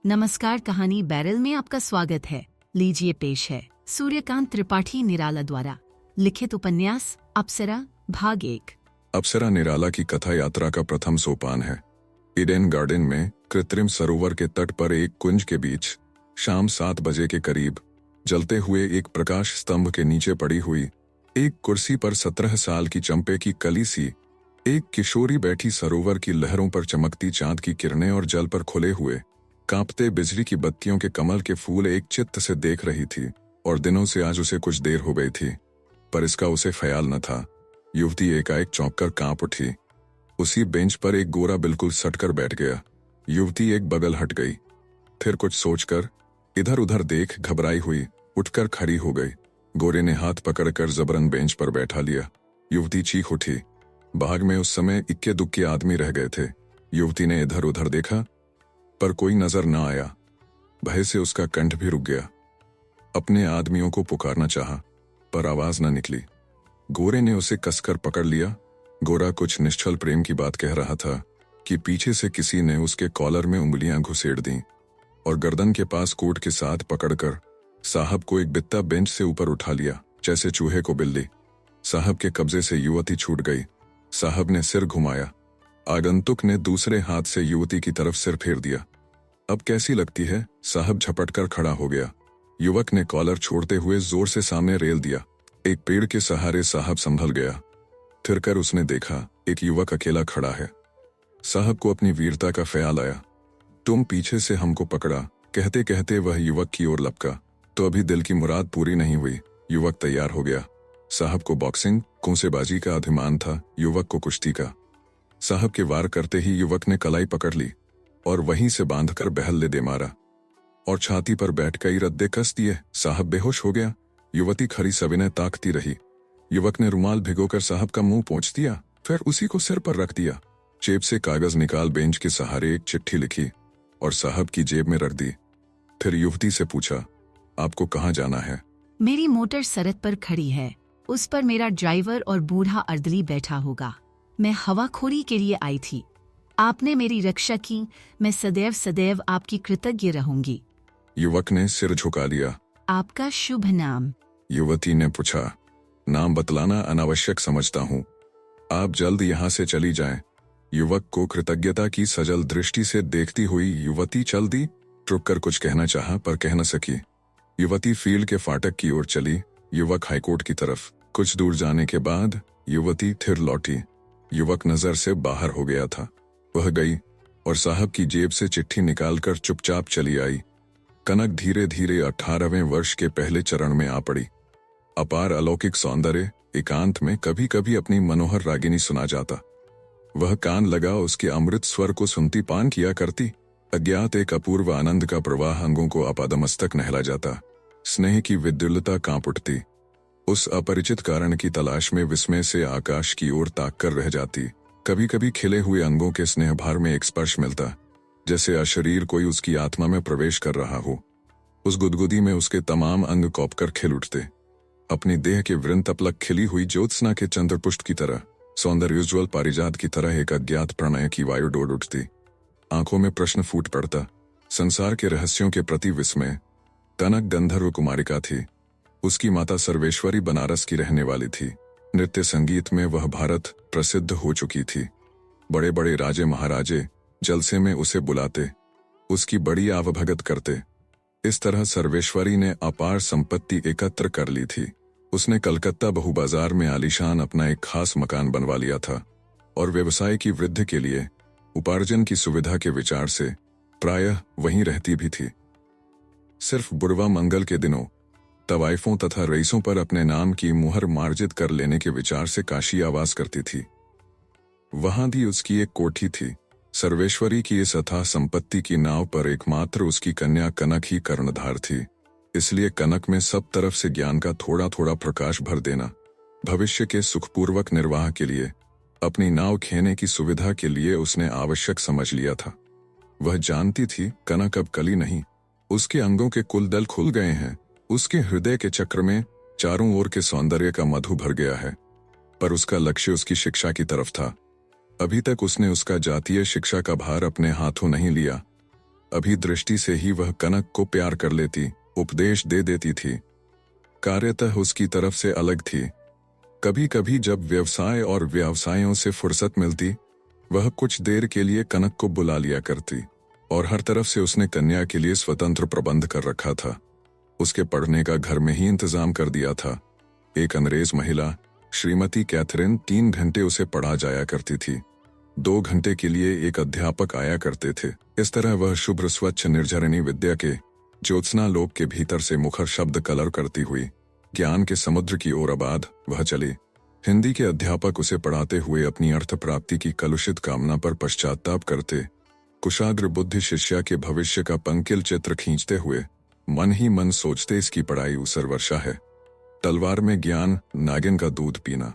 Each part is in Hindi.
नमस्कार, कहानी बैरल में आपका स्वागत है। लीजिए पेश है सूर्यकांत त्रिपाठी निराला द्वारा लिखित उपन्यास अप्सरा भाग 1। अप्सरा निराला की कथा यात्रा का प्रथम सोपान है। ईडेन गार्डन में कृत्रिम सरोवर के तट पर एक कुंज के बीच शाम 7 बजे के करीब जलते हुए एक प्रकाश स्तंभ के नीचे पड़ी हुई एक कुर्सी पर 17 साल की चंपे की कली सी एक किशोरी बैठी सरोवर की लहरों पर चमकती चांद की किरणें और जल पर खुले हुए कांपते बिजली की बत्तियों के कमल के फूल एक चित्त से देख रही थी। और दिनों से आज उसे कुछ देर हो गई थी, पर इसका उसे ख्याल न था। युवती एकाएक चौंककर कांप उठी। उसी बेंच पर एक गोरा बिल्कुल सटकर बैठ गया। युवती एक बगल हट गई, फिर कुछ सोचकर इधर उधर देख घबराई हुई उठकर खड़ी हो गई। गोरे ने हाथ पकड़कर जबरन बेंच पर बैठा लिया। युवती चीख उठी। बाग में उस समय इक्के दुक्के आदमी रह गए थे। युवती ने इधर उधर देखा, पर कोई नजर न आया। भय से उसका कंठ भी रुक गया। अपने आदमियों को पुकारना चाहा, पर आवाज न निकली। गोरे ने उसे कसकर पकड़ लिया। गोरा कुछ निश्चल प्रेम की बात कह रहा था कि पीछे से किसी ने उसके कॉलर में उंगलियां घुसेड़ दी और गर्दन के पास कोट के साथ पकड़कर साहब को एक बित्ता बेंच से ऊपर उठा लिया, जैसे चूहे को बिल्ली। साहब के कब्जे से युवती छूट गई। साहब ने सिर घुमाया। आगंतुक ने दूसरे हाथ से युवती की तरफ सिर फेर दिया। अब कैसी लगती है? साहब झपटकर खड़ा हो गया। युवक ने कॉलर छोड़ते हुए जोर से सामने रेल दिया। एक पेड़ के सहारे साहब संभल गया। फिरकर उसने देखा, एक युवक अकेला खड़ा है। साहब को अपनी वीरता का ख्याल आया। तुम पीछे से हमको पकड़ा, कहते कहते वह युवक की ओर लपका। तो अभी दिल की मुराद पूरी नहीं हुई। युवक तैयार हो गया। साहब को बॉक्सिंग कूंसेबाजी का अभिमान था, युवक को कुश्ती का। साहब के वार करते ही युवक ने कलाई पकड़ ली और वहीं से बांधकर बहल्ले दे मारा और छाती पर बैठ कई रद्दे कस दिए। साहब बेहोश हो गया। युवती खरी सविनय ताकती रही। युवक ने रुमाल भिगोकर साहब का मुंह पोंछ दिया, फिर उसी को सिर पर रख दिया। जेब से कागज निकाल बेंच के सहारे एक चिट्ठी लिखी और साहब की जेब में रख दी। फिर युवती से पूछा, आपको कहाँ जाना है? मेरी मोटर सड़क पर खड़ी है, उस पर मेरा ड्राइवर और बूढ़ा अर्दली बैठा होगा। मैं हवाखोरी के लिए आई थी। आपने मेरी रक्षा की, मैं सदैव सदैव आपकी कृतज्ञ रहूंगी। युवक ने सिर झुका लिया। आपका शुभ नाम? युवती ने पूछा। नाम बतलाना अनावश्यक समझता हूँ, आप जल्द यहाँ से चली जाएं। युवक को कृतज्ञता की सजल दृष्टि से देखती हुई युवती चल दी। रुककर कुछ कहना चाहा, पर कह न सकी। युवती फील्ड के फाटक की ओर चली, युवक हाईकोर्ट की तरफ। कुछ दूर जाने के बाद युवती फिर लौटी। युवक नजर से बाहर हो गया था। वह गई और साहब की जेब से चिट्ठी निकालकर चुपचाप चली आई। कनक धीरे धीरे 18वें वर्ष के पहले चरण में आ पड़ी। अपार अलौकिक सौंदर्य एकांत में कभी कभी अपनी मनोहर रागिनी सुना जाता। वह कान लगा उसके अमृत स्वर को सुनती पान किया करती। अज्ञात एक अपूर्व आनंद का प्रवाह अंगों को आपादमस्तक नहला जाता। स्नेह की विद्युलता कांप उठती। उस अपरिचित कारण की तलाश में विस्मय से आकाश की ओर ताक कर रह जाती। कभी कभी खिले हुए अंगों के स्नेह भार में एक स्पर्श मिलता, जैसे अशरीर कोई उसकी आत्मा में प्रवेश कर रहा हो। उस गुदगुदी में उसके तमाम अंग कौपकर खिल उठते। अपनी देह के वृंत अपलक खिली हुई ज्योत्सना के चंद्रपुष्ट की तरह, सौंदर्योज्वल पारिजात की तरह एक अज्ञात प्रणय की वायु डोल उठती। आंखों में प्रश्न फूट पड़ता। संसार के रहस्यों के प्रति विस्मय। कनक गंधर्व कुमारिका थी। उसकी माता सर्वेश्वरी बनारस की रहने वाली थी। नृत्य संगीत में वह भारत प्रसिद्ध हो चुकी थी। बड़े बड़े राजे महाराजे जलसे में उसे बुलाते, उसकी बड़ी आवभगत करते। इस तरह सर्वेश्वरी ने अपार संपत्ति एकत्र कर ली थी। उसने कलकत्ता बहु बाजार में आलीशान अपना एक खास मकान बनवा लिया था और व्यवसाय की वृद्धि के लिए उपार्जन की सुविधा के विचार से प्रायः वहीं रहती भी थी। सिर्फ बुढ़वा मंगल के दिनों तवाइफों तथा रईसों पर अपने नाम की मुहर मार्जित कर लेने के विचार से काशी आवास करती थी। वहां भी उसकी एक कोठी थी। सर्वेश्वरी की इस अथाह संपत्ति की नाव पर एकमात्र उसकी कन्या कनक ही कर्णधार थी। इसलिए कनक में सब तरफ से ज्ञान का थोड़ा थोड़ा प्रकाश भर देना, भविष्य के सुखपूर्वक निर्वाह के लिए, अपनी नाव खेने की सुविधा के लिए उसने आवश्यक समझ लिया था। वह जानती थी कनक अब कली नहीं, उसके अंगों के कुलदल खुल गए हैं। उसके हृदय के चक्र में चारों ओर के सौंदर्य का मधु भर गया है। पर उसका लक्ष्य उसकी शिक्षा की तरफ था। अभी तक उसने उसका जातीय शिक्षा का भार अपने हाथों नहीं लिया। अभी दृष्टि से ही वह कनक को प्यार कर लेती, उपदेश दे देती थी। कार्यतः उसकी तरफ से अलग थी। कभी कभी जब व्यवसाय और व्यवसायों से फुर्सत मिलती, वह कुछ देर के लिए कनक को बुला लिया करती, और हर तरफ से उसने कन्या के लिए स्वतंत्र प्रबंध कर रखा था। उसके पढ़ने का घर में ही इंतजाम कर दिया था। एक अंग्रेज महिला, श्रीमती कैथरीन, 3 घंटे उसे पढ़ा जाया करती थी। 2 घंटे के लिए एक अध्यापक आया करते थे। इस तरह वह शुभ्र स्वच्छ निर्झरिणी विद्या के ज्योत्सना लोक के भीतर से मुखर शब्द कलर करती हुई ज्ञान के समुद्र की ओर आबाद वह चली। हिंदी के अध्यापक उसे पढ़ाते हुए अपनी अर्थ प्राप्ति की कलुषित कामना पर पश्चाताप करते। कुशाग्र बुद्धि शिष्या के भविष्य का पंकिल चित्र खींचते हुए मन ही मन सोचते, इसकी पढ़ाई ऊसर वर्षा है, तलवार में ज्ञान, नागिन का दूध पीना।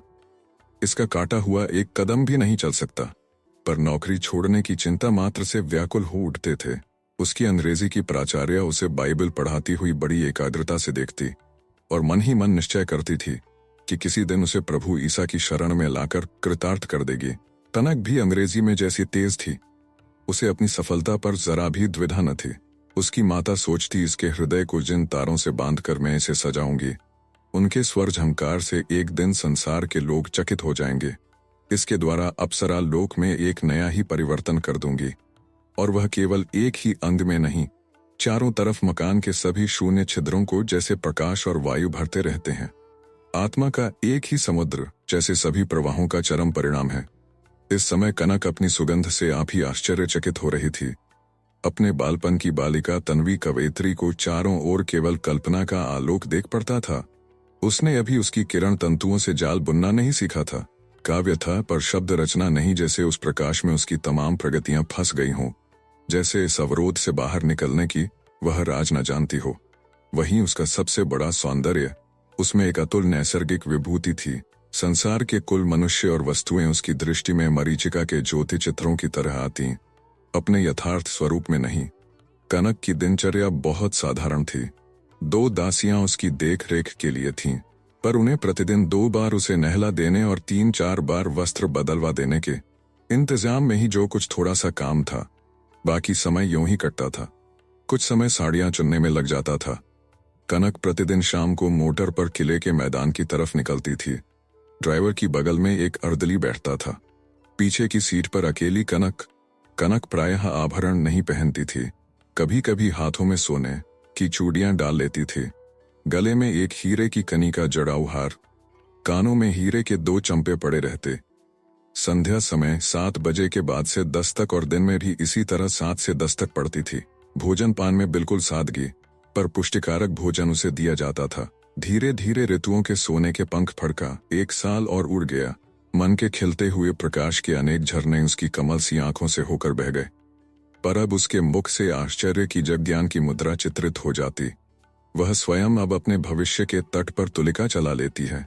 इसका काटा हुआ एक कदम भी नहीं चल सकता। पर नौकरी छोड़ने की चिंता मात्र से व्याकुल हो उठते थे। उसकी अंग्रेजी की प्राचार्य उसे बाइबल पढ़ाती हुई बड़ी एकाग्रता से देखती और मन ही मन निश्चय करती थी कि किसी दिन उसे प्रभु ईसा की शरण में लाकर कृतार्थ कर देगी। कनक भी अंग्रेजी में जैसी तेज थी, उसे अपनी सफलता पर जरा भी द्विधा न थी। उसकी माता सोचती, इसके हृदय को जिन तारों से बांधकर मैं इसे सजाऊंगी, उनके स्वर झंकार से एक दिन संसार के लोग चकित हो जाएंगे। इसके द्वारा अप्सरा लोक में एक नया ही परिवर्तन कर दूंगी, और वह केवल एक ही अंग में नहीं, चारों तरफ मकान के सभी शून्य छिद्रों को जैसे प्रकाश और वायु भरते रहते हैं। आत्मा का एक ही समुद्र जैसे सभी प्रवाहों का चरम परिणाम है। इस समय कनक अपनी सुगंध से आप ही आश्चर्यचकित हो रही थी। अपने बालपन की बालिका तन्वी कवयित्री को चारों ओर केवल कल्पना का आलोक देख पड़ता था। उसने अभी उसकी किरण तंतुओं से जाल बुनना नहीं सीखा था। काव्य था पर शब्द रचना नहीं। जैसे उस प्रकाश में उसकी तमाम प्रगतियां फंस गई हों, जैसे इस अवरोध से बाहर निकलने की वह राज न जानती हो। वहीं उसका सबसे बड़ा सौंदर्य, उसमें एक अतुल नैसर्गिक विभूति थी। संसार के कुल मनुष्य और वस्तुएं उसकी दृष्टि में मरीचिका के ज्योति चित्रों की तरह आती, अपने यथार्थ स्वरूप में नहीं। कनक की दिनचर्या बहुत साधारण थी। 2 दासियां उसकी देख रेख के लिए थीं, पर उन्हें प्रतिदिन 2 बार उसे नहला देने और 3-4 बार वस्त्र बदलवा देने के इंतजाम में ही जो कुछ थोड़ा सा काम था, बाकी समय यूं ही कटता था। कुछ समय साड़ियां चुनने में लग जाता था। कनक प्रतिदिन शाम को मोटर पर किले के मैदान की तरफ निकलती थी। ड्राइवर की बगल में एक अर्दली बैठता था। पीछे की सीट पर अकेली कनक प्रायः आभरण नहीं पहनती थी। कभी कभी हाथों में सोने की चूड़ियां डाल लेती थी। गले में एक हीरे की कनी का जड़ाऊ हार, कानों में हीरे के 2 चंपे पड़े रहते। संध्या समय 7 बजे के बाद से 10 तक और दिन में भी इसी तरह 7 से 10 तक पड़ती थी। भोजन पान में बिल्कुल सादगी, पर पुष्टिकारक भोजन उसे दिया जाता था। धीरे धीरे ऋतुओं के सोने के पंख फड़का। 1 साल और उड़ गया। मन के खिलते हुए प्रकाश के अनेक झरने उसकी कमल सी आंखों से होकर बह गए। पर अब उसके मुख से आश्चर्य की जग ज्ञान की मुद्रा चित्रित हो जाती। वह स्वयं अब अपने भविष्य के तट पर तुलिका चला लेती है।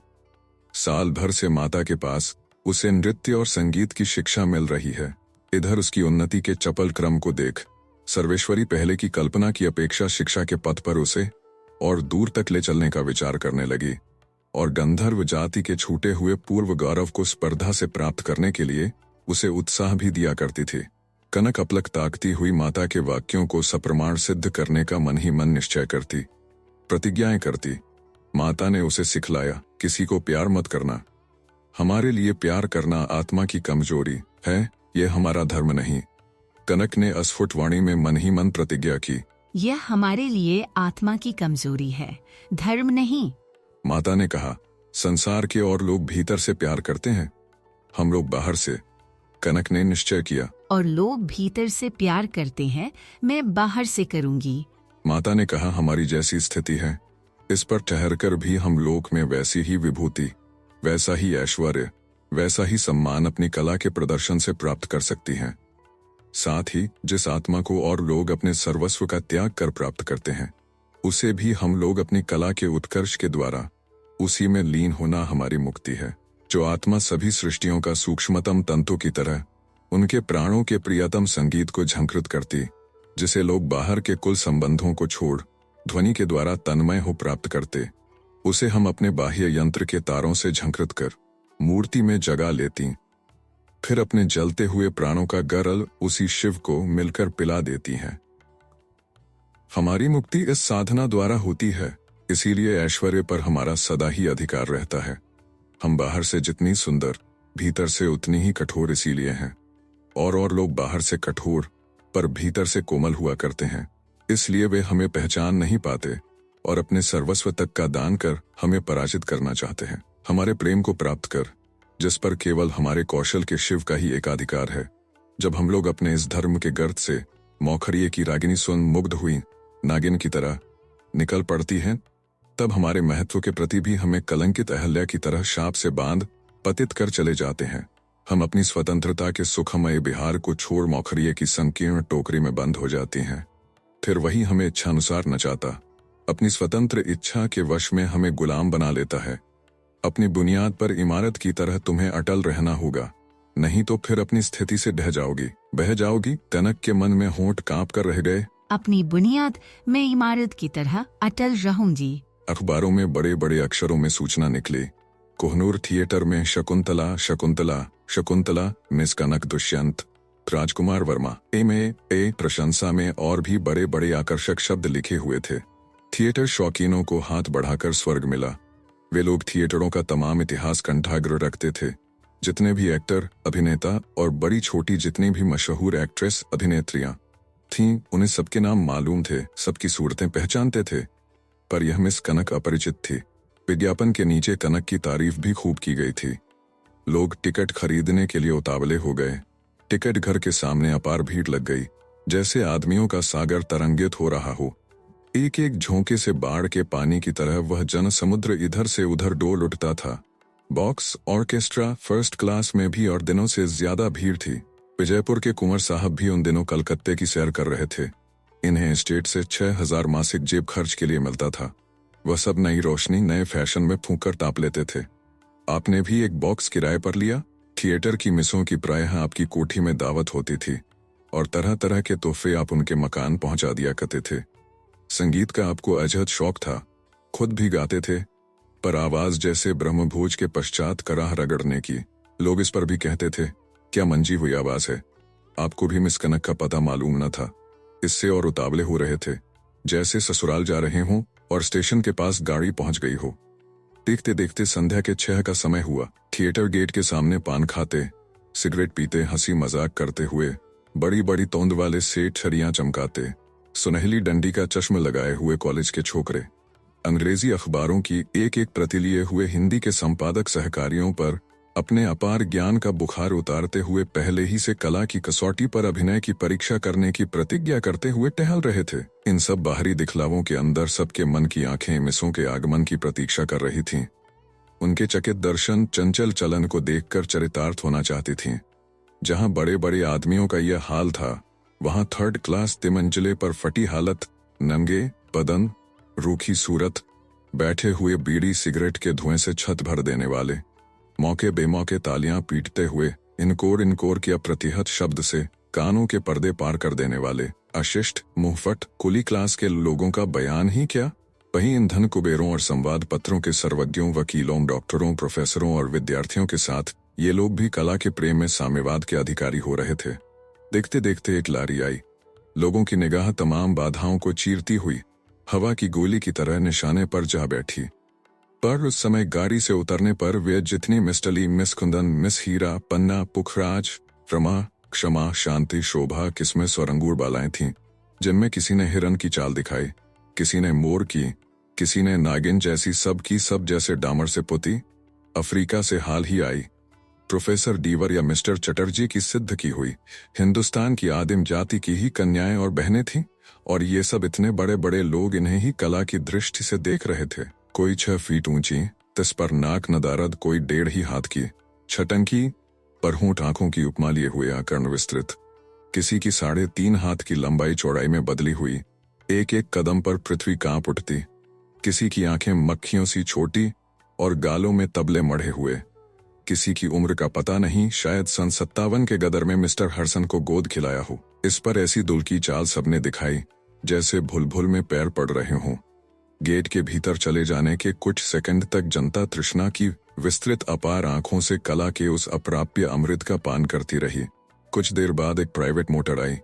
साल भर से माता के पास उसे नृत्य और संगीत की शिक्षा मिल रही है। इधर उसकी उन्नति के चपल क्रम को देख सर्वेश्वरी पहले की कल्पना की अपेक्षा शिक्षा के पथ पर उसे और दूर तक ले चलने का विचार करने लगी, और गंधर्व जाति के छूटे हुए पूर्व गौरव को स्पर्धा से प्राप्त करने के लिए उसे उत्साह भी दिया करती थी। कनक अपलक ताकती हुई माता के वाक्यों को सप्रमाण सिद्ध करने का मन ही मन निश्चय करती, प्रतिज्ञाएं करती। माता ने उसे सिखलाया, किसी को प्यार मत करना। हमारे लिए प्यार करना आत्मा की कमजोरी है, यह हमारा धर्म नहीं। कनक ने अस्फुट वाणी में मन ही मन प्रतिज्ञा की, यह हमारे लिए आत्मा की कमजोरी है, धर्म नहीं। माता ने कहा, संसार के और लोग भीतर से प्यार करते हैं, हम लोग बाहर से। कनक ने निश्चय किया, और लोग भीतर से प्यार करते हैं, मैं बाहर से करूंगी। माता ने कहा, हमारी जैसी स्थिति है, इस पर ठहरकर भी हम लोक में वैसी ही विभूति, वैसा ही ऐश्वर्य, वैसा ही सम्मान अपनी कला के प्रदर्शन से प्राप्त कर सकती हैं। साथ ही जिस आत्मा को और लोग अपने सर्वस्व का त्याग कर प्राप्त करते हैं, उसे भी हम लोग अपनी कला के उत्कर्ष के द्वारा उसी में लीन होना हमारी मुक्ति है। जो आत्मा सभी सृष्टियों का सूक्ष्मतम तंतु की तरह उनके प्राणों के प्रियतम संगीत को झंकृत करती, जिसे लोग बाहर के कुल संबंधों को छोड़ ध्वनि के द्वारा तन्मय हो प्राप्त करते, उसे हम अपने बाह्य यंत्र के तारों से झंकृत कर मूर्ति में जगा लेती, फिर अपने जलते हुए प्राणों का गरल उसी शिव को मिलकर पिला देती हैं। हमारी मुक्ति इस साधना द्वारा होती है, इसीलिए ऐश्वर्य पर हमारा सदा ही अधिकार रहता है। हम बाहर से जितनी सुंदर, भीतर से उतनी ही कठोर इसीलिए हैं। और लोग बाहर से कठोर पर भीतर से कोमल हुआ करते हैं, इसलिए वे हमें पहचान नहीं पाते और अपने सर्वस्व तक का दान कर हमें पराजित करना चाहते हैं। हमारे प्रेम को प्राप्त कर, जिस पर केवल हमारे कौशल के शिव का ही एकाधिकार है। जब हम लोग अपने इस धर्म के गर्त से मौखरिये की रागिनी सुन मुग्ध हुई नागिन की तरह निकल पड़ती हैं, तब हमारे महत्व के प्रति भी हमें कलंकित अहल्या की तरह शाप से बांध पतित कर चले जाते हैं। हम अपनी स्वतंत्रता के सुखमय बिहार को छोड़ मौखरिये की संकीर्ण टोकरी में बंद हो जाती हैं। फिर वही हमें इच्छानुसार नचाता, अपनी स्वतंत्र इच्छा के वश में हमें गुलाम बना लेता है। अपनी बुनियाद पर इमारत की तरह तुम्हें अटल रहना होगा, नहीं तो फिर अपनी स्थिति से बह जाओगी। तनक के मन में होंठ कांप कर रह गए। अपनी बुनियाद में इमारत की तरह अटल रहूंगी। अखबारों में बड़े बड़े अक्षरों में सूचना निकली, कोहनूर थिएटर में शकुंतला शकुंतला शकुंतला, मिस कनक दुष्यंत, राजकुमार वर्मा, ए प्रशंसा में और भी बड़े बड़े आकर्षक शब्द लिखे हुए थे। थिएटर शौकीनों को हाथ बढ़ाकर स्वर्ग मिला। वे लोग थिएटरों का तमाम इतिहास कंठाग्र रखते थे। जितने भी एक्टर, अभिनेता और बड़ी छोटी जितनी भी मशहूर एक्ट्रेस अभिनेत्रियां थीं, उन्हें सबके नाम मालूम थे, सबकी सूरतें पहचानते थे। पर यह मिस कनक अपरिचित थी। विज्ञापन के नीचे कनक की तारीफ भी खूब की गई थी। लोग टिकट खरीदने के लिए उतावले हो गए। टिकट घर के सामने अपार भीड़ लग गई, जैसे आदमियों का सागर तरंगित हो रहा हो। एक एक झोंके से बाढ़ के पानी की तरह वह जन समुद्र इधर से उधर डोल उठता था। बॉक्स ऑर्केस्ट्रा फर्स्ट क्लास में भी और दिनों से ज्यादा भीड़ थी। विजयपुर के कुंवर साहब भी उन दिनों कलकत्ते की सैर कर रहे थे। इन्हें स्टेट से 6,000 मासिक जेब खर्च के लिए मिलता था। वह सब नई रोशनी, नए फैशन में फूंकर ताप लेते थे। आपने भी एक बॉक्स किराए पर लिया? थिएटर की मिसों की प्रायः आपकी कोठी में दावत होती थी और तरह तरह के तोहफे आप उनके मकान पहुंचा दिया करते थे। संगीत का आपको अजहद शौक था, खुद भी गाते थे, पर आवाज जैसे ब्रह्मभोज के पश्चात कराह रगड़ने की। लोग इस पर भी कहते थे, क्या मंजी हुई आवाज है। आपको भी मिस कनक का पता मालूम न था। इससे और उतावले हो रहे थे, जैसे ससुराल जा रहे हों और स्टेशन के पास गाड़ी पहुंच गई हो। देखते देखते संध्या के 6 का समय हुआ। थिएटर गेट के सामने पान खाते, सिगरेट पीते, हंसी मजाक करते हुए बड़ी बड़ी तोंद वाले सेठ छड़ियां चमकाते, सुनहली डंडी का चश्म लगाए हुए कॉलेज के छोकरे, अंग्रेजी अखबारों की एक एक प्रति लिए हुए हिंदी के संपादक सहकारियों पर अपने अपार ज्ञान का बुखार उतारते हुए पहले ही से कला की कसौटी पर अभिनय की परीक्षा करने की प्रतिज्ञा करते हुए टहल रहे थे। इन सब बाहरी दिखलावों के अंदर सबके मन की आंखें मिसों के आगमन की प्रतीक्षा कर रही थीं। उनके चकित दर्शन चंचल चलन को देखकर चरितार्थ होना चाहती थीं। जहां बड़े बड़े आदमियों का यह हाल था, वहां 3rd क्लास तिमंजिले पर फटी हालत, नंगे बदन, रूखी सूरत, बैठे हुए बीड़ी सिगरेट के धुएं से छत भर देने वाले, मौके बेमौके तालियां पीटते हुए इनकोर के अप्रतिहत शब्द से कानों के पर्दे पार कर देने वाले अशिष्ट, मुंहफट, कुली क्लास के लोगों का बयान ही क्या। वहीं इन धन कुबेरों और संवाद पत्रों के सर्वज्ञों, वकीलों, डॉक्टरों, प्रोफेसरों और विद्यार्थियों के साथ ये लोग भी कला के प्रेम में साम्यवाद के अधिकारी हो रहे थे। देखते देखते एक लारी आई। लोगों की निगाह तमाम बाधाओं को चीरती हुई हवा की गोली की तरह निशाने पर जा बैठी। पर उस समय गाड़ी से उतरने पर वे जितनी मिस्टली, मिस कुंदन, मिस हीरा, पन्ना, पुखराज, रमा, क्षमा, शांति, शोभा, किस्मत और अंगूर बालाएं थीं, जिनमें किसी ने हिरन की चाल दिखाई, किसी ने मोर की, किसी ने नागिन जैसी, सब की सब जैसे डामर से पुती अफ्रीका से हाल ही आई प्रोफेसर डीवर या मिस्टर चटर्जी की सिद्ध की हुई हिंदुस्तान की आदिम जाति की ही कन्याएं और बहनें थीं। और ये सब इतने बड़े बड़े लोग इन्हें ही कला की दृष्टि से देख रहे थे। कोई 6 फीट ऊंची, तिस पर नाक नदारद, कोई 1.5 ही हाथ की, छटंकी पर होंठ आंखों की उपमा लिए हुए आकर्ण विस्तृत, किसी की 3.5 हाथ की लंबाई चौड़ाई में बदली हुई, एक एक कदम पर पृथ्वी कांप उठती, किसी की आंखें मक्खियों सी छोटी और गालों में तबले मढ़े हुए, किसी की उम्र का पता नहीं, शायद सन 57 के गदर में मिस्टर हर्सन को गोद खिलाया हो। इस पर ऐसी दुल की चाल सबने दिखाई जैसे भुलभुल में पैर पड़ रहे हों। गेट के भीतर चले जाने के कुछ सेकंड तक जनता तृष्णा की विस्तृत अपार आंखों से कला के उस अप्राप्य अमृत का पान करती रही। कुछ देर बाद एक प्राइवेट मोटर आई।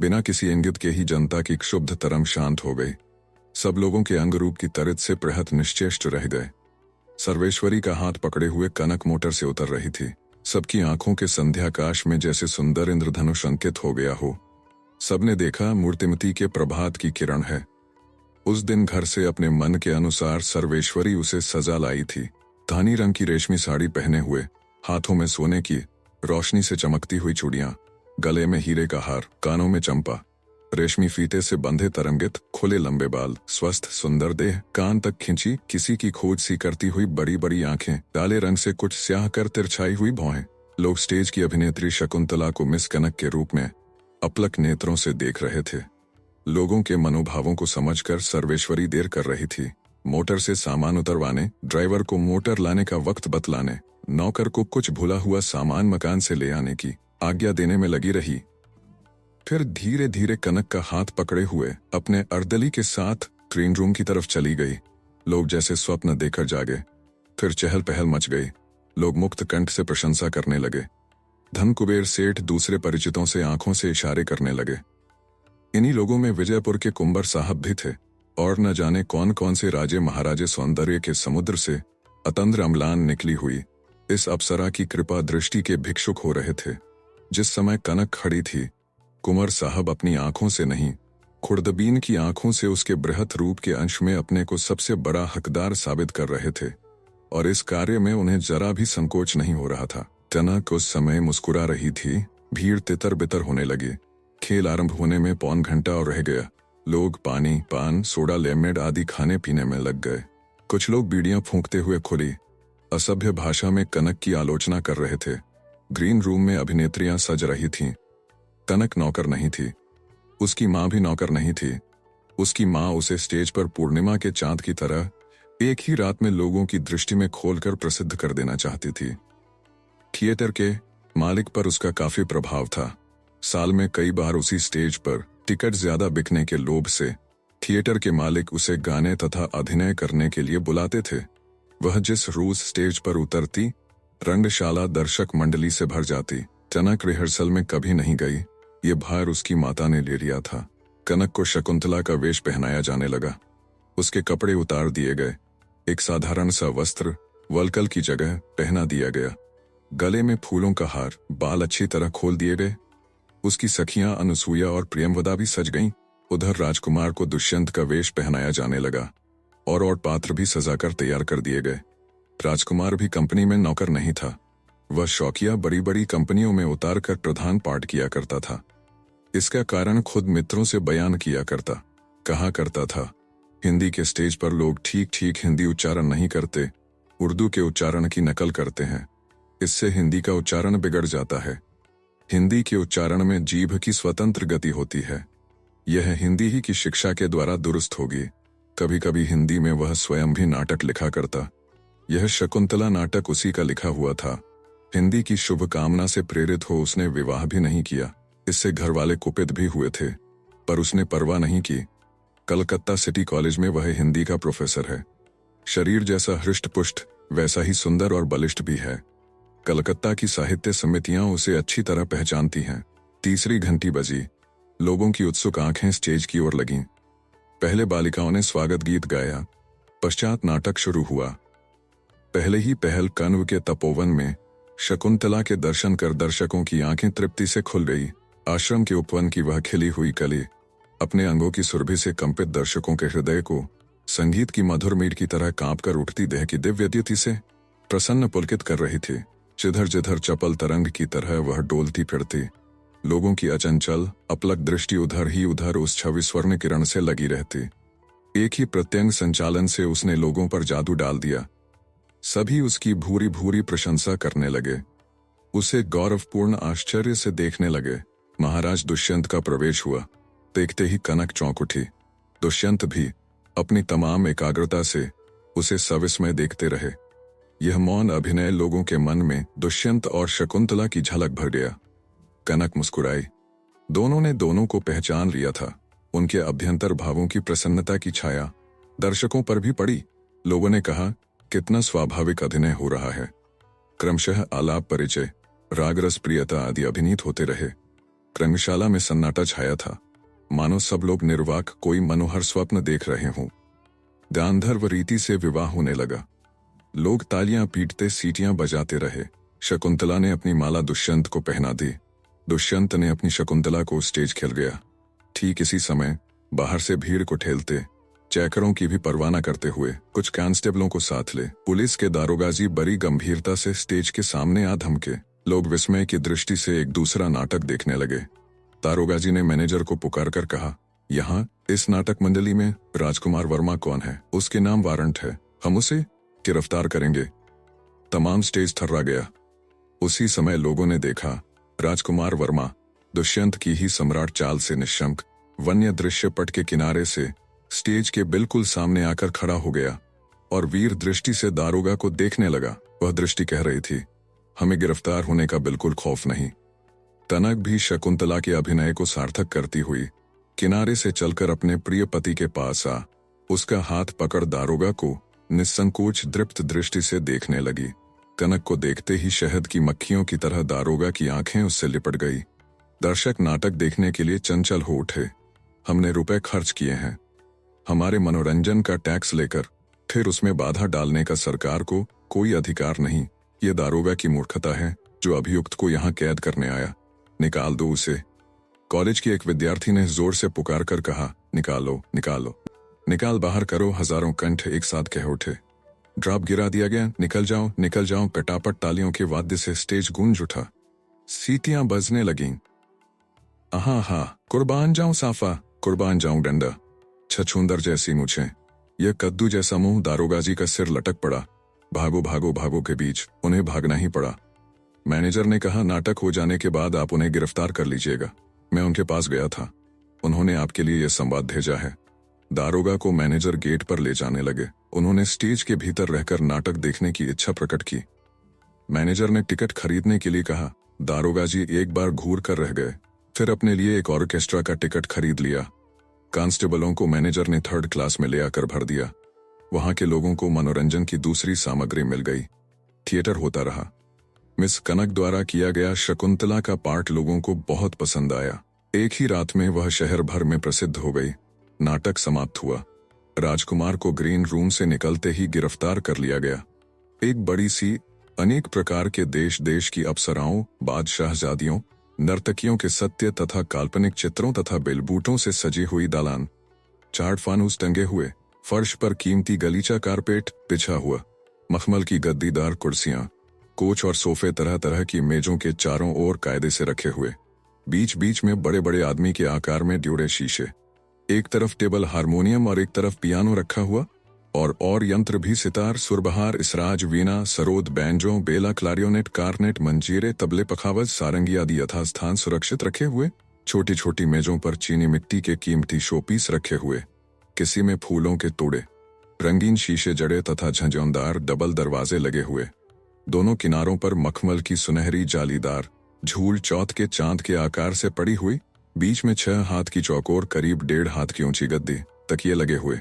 बिना किसी इंगित के ही जनता की क्षुब्ध तरंग शांत हो गई। सब लोगों के अंग रूप की तरित से प्रहत निश्चेष्ट रह गए। सर्वेश्वरी का हाथ पकड़े हुए कनक मोटर से उतर रही थी। सबकी आंखों के संध्याकाश में जैसे सुंदर इंद्रधनुष अंकित हो गया हो। सबने देखा मूर्तिमती के प्रभात की किरण है। उस दिन घर से अपने मन के अनुसार सर्वेश्वरी उसे सजा लाई थी। धानी रंग की रेशमी साड़ी पहने हुए, हाथों में सोने की रोशनी से चमकती हुई चूड़ियां, गले में हीरे का हार, कानों में चंपा, रेशमी फीते से बंधे तरंगित खुले लंबे बाल, स्वस्थ सुंदर देह, कान तक खिंची किसी की खोज सी करती हुई बड़ी बड़ी आंखें, काले रंग से कुछ स्याह कर तिरछाई हुई भौहें। लोग स्टेज की अभिनेत्री शकुंतला को मिस कनक के रूप में अपलक नेत्रों से देख रहे थे। लोगों के मनोभावों को समझकर सर्वेश्वरी देर कर रही थी। मोटर से सामान उतरवाने, ड्राइवर को मोटर लाने का वक्त बतलाने, नौकर को कुछ भुला हुआ सामान मकान से ले आने की आज्ञा देने में लगी रही। फिर धीरे धीरे कनक का हाथ पकड़े हुए अपने अर्दली के साथ ग्रीन रूम की तरफ चली गई। लोग जैसे स्वप्न देखकर जागे। फिर चहल पहल मच गई। लोग मुक्त कंठ से प्रशंसा करने लगे। धन कुबेर सेठ दूसरे परिचितों से आंखों से इशारे करने लगे। इन्हीं लोगों में विजयपुर के कुंबर साहब भी थे और न जाने कौन कौन से राजे महाराजे सौंदर्य के समुद्र से अतंद्र अम्लान निकली हुई इस अप्सरा की कृपा दृष्टि के भिक्षुक हो रहे थे। जिस समय कनक खड़ी थी, कुंवर साहब अपनी आंखों से नहीं, खुर्दबीन की आंखों से उसके बृहत रूप के अंश में अपने को सबसे बड़ा हकदार साबित कर रहे थे और इस कार्य में उन्हें जरा भी संकोच नहीं हो रहा था। कनक उस समय मुस्कुरा रही थी। भीड़ तितर बितर होने लगी। खेल आरंभ होने में पौन घंटा और रह गया। लोग पानी, पान, सोडा, लेमनेड आदि खाने पीने में लग गए। कुछ लोग बीड़ियां फूंकते हुए खुली असभ्य भाषा में कनक की आलोचना कर रहे थे। ग्रीन रूम में अभिनेत्रियां सज रही थीं। कनक नौकर नहीं थी। उसकी माँ भी नौकर नहीं थी। उसकी माँ उसे स्टेज पर पूर्णिमा के चांद की तरह एक ही रात में लोगों की दृष्टि में खोलकर प्रसिद्ध कर देना चाहती थी। थिएटर के मालिक पर उसका काफी प्रभाव था। साल में कई बार उसी स्टेज पर टिकट ज्यादा बिकने के लोभ से थिएटर के मालिक उसे गाने तथा अभिनय करने के लिए बुलाते थे। वह जिस रोज स्टेज पर उतरती, रंगशाला दर्शक मंडली से भर जाती। कनक रिहर्सल में कभी नहीं गई। ये भार उसकी माता ने ले लिया था। कनक को शकुंतला का वेश पहनाया जाने लगा। उसके कपड़े उतार दिए गए। एक साधारण सा वस्त्र वलकल की जगह पहना दिया गया। गले में फूलों का हार, बाल अच्छी तरह खोल दिए गए। उसकी सखियां अनुसूया और प्रियमवदा भी सज गईं। उधर राजकुमार को दुष्यंत का वेश पहनाया जाने लगा और पात्र भी सजाकर तैयार कर दिए गए। राजकुमार भी कंपनी में नौकर नहीं था। वह शौकिया बड़ी बड़ी कंपनियों में उतार कर प्रधान पाठ किया करता था। इसका कारण खुद मित्रों से बयान किया करता। कहा करता था, हिंदी के स्टेज पर लोग ठीक ठीक हिंदी उच्चारण नहीं करते, उर्दू के उच्चारण की नकल करते हैं। इससे हिंदी का उच्चारण बिगड़ जाता है। हिंदी के उच्चारण में जीभ की स्वतंत्र गति होती है। यह हिंदी ही की शिक्षा के द्वारा दुरुस्त होगी। कभी कभी हिंदी में वह स्वयं भी नाटक लिखा करता। यह शकुंतला नाटक उसी का लिखा हुआ था। हिंदी की शुभ कामना से प्रेरित हो उसने विवाह भी नहीं किया। इससे घर वाले कुपित भी हुए थे, पर उसने परवाह नहीं की। कलकत्ता सिटी कॉलेज में वह हिंदी का प्रोफेसर है। शरीर जैसा हृष्ट पुष्ट वैसा ही सुंदर और बलिष्ठ भी है। कलकत्ता की साहित्य समितियां उसे अच्छी तरह पहचानती हैं। तीसरी घंटी बजी। लोगों की उत्सुक आंखें स्टेज की ओर लगीं। पहले बालिकाओं ने स्वागत गीत गाया। पश्चात नाटक शुरू हुआ। पहले ही पहल कण्व के तपोवन में शकुंतला के दर्शन कर दर्शकों की आंखें तृप्ति से खुल गई। आश्रम के उपवन की वह खिली हुई कली अपने अंगों की सुरभि से कंपित दर्शकों के हृदय को संगीत की मधुर मीट की तरह कांपकर उठती देह की दिव्य द्युति से प्रसन्न पुलकित कर रही थी। जिधर जिधर चपल तरंग की तरह वह डोलती फिरती। लोगों की अचंचल अपलक दृष्टि उधर ही उधर उस छवि स्वर्ण किरण से लगी रहती। एक ही प्रत्यंग संचालन से उसने लोगों पर जादू डाल दिया। सभी उसकी भूरी भूरी प्रशंसा करने लगे। उसे गौरवपूर्ण आश्चर्य से देखने लगे। महाराज दुष्यंत का प्रवेश हुआ। देखते ही कनक चौंक उठी। दुष्यंत भी अपनी तमाम एकाग्रता से उसे सविस्मय देखते रहे। यह मौन अभिनय लोगों के मन में दुष्यंत और शकुंतला की झलक भर गया। कनक मुस्कुराई। दोनों ने दोनों को पहचान लिया था। उनके अभ्यंतर भावों की प्रसन्नता की छाया दर्शकों पर भी पड़ी। लोगों ने कहा, कितना स्वाभाविक अभिनय हो रहा है। क्रमशः आलाप परिचय, रागरस प्रियता आदि अभिनीत होते रहे। रंगशाला में सन्नाटा छाया था, मानो सब लोग निर्वाक कोई मनोहर स्वप्न देख रहे हों। गांधर्व रीति से विवाह होने लगा। लोग तालियां पीटते सीटियां बजाते रहे। शकुंतला ने अपनी माला दुष्यंत को पहना दी। दुष्यंत ने अपनी शकुंतला को स्टेज खेल गया। ठीक इसी समय बाहर से भीड़ को ठेलते, चैकरों की भी परवाह न करते हुए कुछ कांस्टेबलों को साथ ले पुलिस के दारोगाजी बड़ी गंभीरता से स्टेज के सामने आ धमके। लोग विस्मय की दृष्टि से एक दूसरा नाटक देखने लगे। दारोगाजी ने मैनेजर को पुकार कर कहा, यहाँ इस नाटक मंडली में राजकुमार वर्मा कौन है? उसके नाम वारंट है, हम उसे गिरफ्तार करेंगे। तमाम स्टेज थर्रा गया। उसी समय लोगों ने देखा राजकुमार वर्मा दुष्यंत की ही सम्राट चाल से निशंक वन्य दृश्य पट के किनारे से स्टेज के बिल्कुल सामने आकर खड़ा हो गया और वीर दृष्टि से दारोगा को देखने लगा। वह दृष्टि कह रही थी, हमें गिरफ्तार होने का बिल्कुल खौफ नहीं। तनक भी शकुंतला के अभिनय को सार्थक करती हुई किनारे से चलकर अपने प्रिय पति के पास आ उसका हाथ पकड़ दारोगा को निस्संकोच दृप्त दृष्टि से देखने लगी। कनक को देखते ही शहद की मक्खियों की तरह दारोगा की आंखें उससे लिपट गई। दर्शक नाटक देखने के लिए चंचल हो उठे। हमने रुपए खर्च किए हैं, हमारे मनोरंजन का टैक्स लेकर फिर उसमें बाधा डालने का सरकार को कोई अधिकार नहीं। ये दारोगा की मूर्खता है जो अभियुक्त को यहाँ कैद करने आया। निकाल दो उसे। कॉलेज के एक विद्यार्थी ने जोर से पुकार कर कहा, निकालो निकालो, निकाल बाहर करो। हजारों कंठ एक साथ कह उठे। ड्रॉप गिरा दिया गया। निकल जाओ निकल जाओ। कटापट तालियों के वाद्य से स्टेज गूंज उठा। सीटियां बजने लगीं। आहा हा, कुर्बान जाऊं साफा, कुर्बान जाऊं डंडा। छछूंदर जैसी मूछें, यह कद्दू जैसा मुंह। दारोगाजी का सिर लटक पड़ा। भागो भागो भागो के बीच उन्हें भागना ही पड़ा। मैनेजर ने कहा, नाटक हो जाने के बाद आप उन्हें गिरफ्तार कर लीजिएगा। मैं उनके पास गया था, उन्होंने आपके लिए यह संवाद भेजा है। दारोगा को मैनेजर गेट पर ले जाने लगे। उन्होंने स्टेज के भीतर रहकर नाटक देखने की इच्छा प्रकट की। मैनेजर ने टिकट खरीदने के लिए कहा। दारोगा जी एक बार घूर कर रह गए, फिर अपने लिए एक ऑर्केस्ट्रा का टिकट खरीद लिया। कांस्टेबलों को मैनेजर ने 3rd क्लास में ले आकर भर दिया। वहां के लोगों को मनोरंजन की दूसरी सामग्री मिल गई। थिएटर होता रहा। मिस कनक द्वारा किया गया शकुंतला का पार्ट लोगों को बहुत पसंद आया। एक ही रात में वह शहर भर में प्रसिद्ध हो गई। नाटक समाप्त हुआ। राजकुमार को ग्रीन रूम से निकलते ही गिरफ्तार कर लिया गया। एक बड़ी सी अनेक प्रकार के देश देश की अप्सराओं, बादशाहजादियों, नर्तकियों के सत्य तथा काल्पनिक चित्रों तथा बेलबूटों से सजी हुई दालान, 4 फानूस टंगे हुए, फर्श पर कीमती गलीचा कारपेट बिछा हुआ, मखमल की गद्दीदार कुर्सियां, कोच और सोफे तरह तरह की मेजों के चारों ओर कायदे से रखे हुए, बीच बीच में बड़े बड़े आदमी के आकार में ड्यूरे शीशे, एक तरफ टेबल हारमोनियम और एक तरफ पियानो रखा हुआ, और यंत्र भी सितार, सुरबहार, इसराज, वीणा, सरोद, बैंजो, बेला, क्लारियोनेट, कार्नेट, मंजीरे, तबले, पखावज, सारंगी आदि यथास्थान सुरक्षित रखे हुए। छोटी छोटी मेजों पर चीनी मिट्टी के कीमती शोपीस रखे हुए, किसी में फूलों के तोड़े, रंगीन शीशे जड़े तथा झंझोंदार डबल दरवाजे लगे हुए। दोनों किनारों पर मखमल की सुनहरी जालीदार झूल चौथ के चांद के आकार से पड़ी हुई, बीच में 6 हाथ की चौकोर करीब 1.5 हाथ की ऊंची गद्दी, तकिए लगे हुए,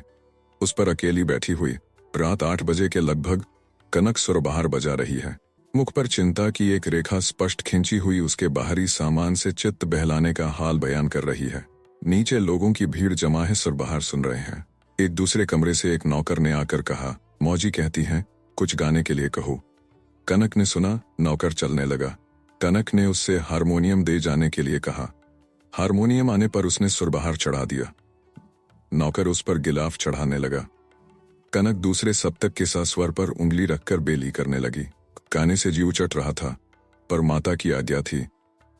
उस पर अकेली बैठी हुई। रात 8 बजे के लगभग कनक सुरबहार बजा रही है। मुख पर चिंता की एक रेखा स्पष्ट खिंची हुई उसके बाहरी सामान से चित्त बहलाने का हाल बयान कर रही है। नीचे लोगों की भीड़ जमा है, सुरबहार सुन रहे हैं। एक दूसरे कमरे से एक नौकर ने आकर कहा, मौजी कहती हैं कुछ गाने के लिए कहो। कनक ने सुना। नौकर चलने लगा। कनक ने उससे हारमोनियम दे जाने के लिए कहा। हारमोनियम आने पर उसने सुरबहार चढ़ा दिया। नौकर उस पर गिलाफ चढ़ाने लगा। कनक दूसरे सप्तक के सा स्वर पर उंगली रखकर बेली करने लगी। गाने से जीव चट रहा था, पर माता की आज्ञा थी।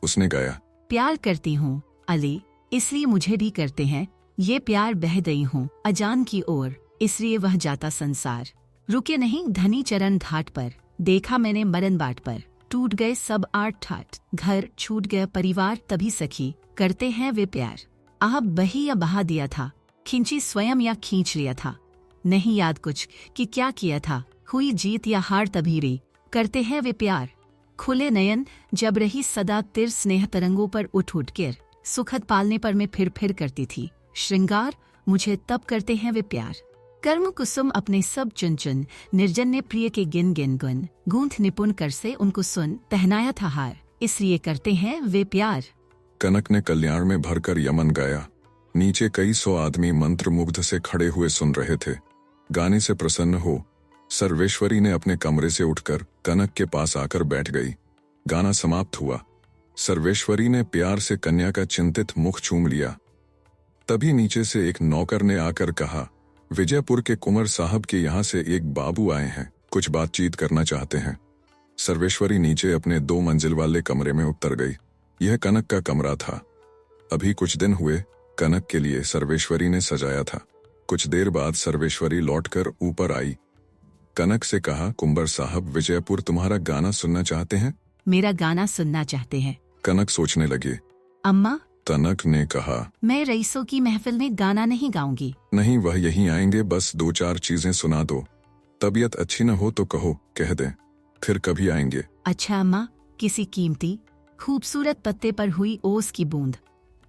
उसने गाया, प्यार करती हूँ अली, इसलिए मुझे भी करते हैं। ये प्यार बह गई हूँ अजान की ओर, इसलिए वह जाता संसार। रुके नहीं धनी चरण घाट पर, देखा मैंने मरण बाट पर। टूट गए सब आठ ठाट, घर छूट गया परिवार, तभी सखी करते हैं वे प्यार। आह बही या बहा दिया था, खींची स्वयं या खींच लिया था। नहीं याद कुछ कि क्या किया था, हुई जीत या हार तभी रे करते हैं वे प्यार। खुले नयन जब रही सदा तिर स्नेह तरंगों पर उठ उठ कर, सुखद पालने पर मैं फिर करती थी श्रृंगार, मुझे तब करते हैं वे प्यार। कर्म कुसुम अपने सब चुन चुन, निर्जन ने प्रिय के गिन गिन गुन, गूंथ निपुण कर से उनको सुन, पहनाया था हार, इसलिए करते हैं वे प्यार। कनक ने कल्याण में भरकर यमन गाया। नीचे कई सौ आदमी मंत्रमुग्ध से खड़े हुए सुन रहे थे। गाने से प्रसन्न हो सर्वेश्वरी ने अपने कमरे से उठकर कनक के पास आकर बैठ गई। गाना समाप्त हुआ। सर्वेश्वरी ने प्यार से कन्या का चिंतित मुख चूम लिया। तभी नीचे से एक नौकर ने आकर कहा, विजयपुर के कुंवर साहब के यहाँ से एक बाबू आए हैं, कुछ बातचीत करना चाहते हैं। सर्वेश्वरी नीचे अपने 2 मंजिल वाले कमरे में उतर गई। यह कनक का कमरा था। अभी कुछ दिन हुए कनक के लिए सर्वेश्वरी ने सजाया था। कुछ देर बाद सर्वेश्वरी लौटकर ऊपर आई। कनक से कहा, कुंवर साहब विजयपुर तुम्हारा गाना सुनना चाहते हैं। मेरा गाना सुनना चाहते हैं? कनक सोचने लगी। अम्मा, कनक ने कहा, मैं रईसों की महफिल में गाना नहीं गाऊंगी। नहीं, वह यहीं आएंगे, बस 2-4 चीजें सुना दो। तबीयत अच्छी न हो तो कहो, कह दें, फिर कभी आएंगे। अच्छा अम्मा, किसी कीमती खूबसूरत पत्ते पर हुई ओस की बूंद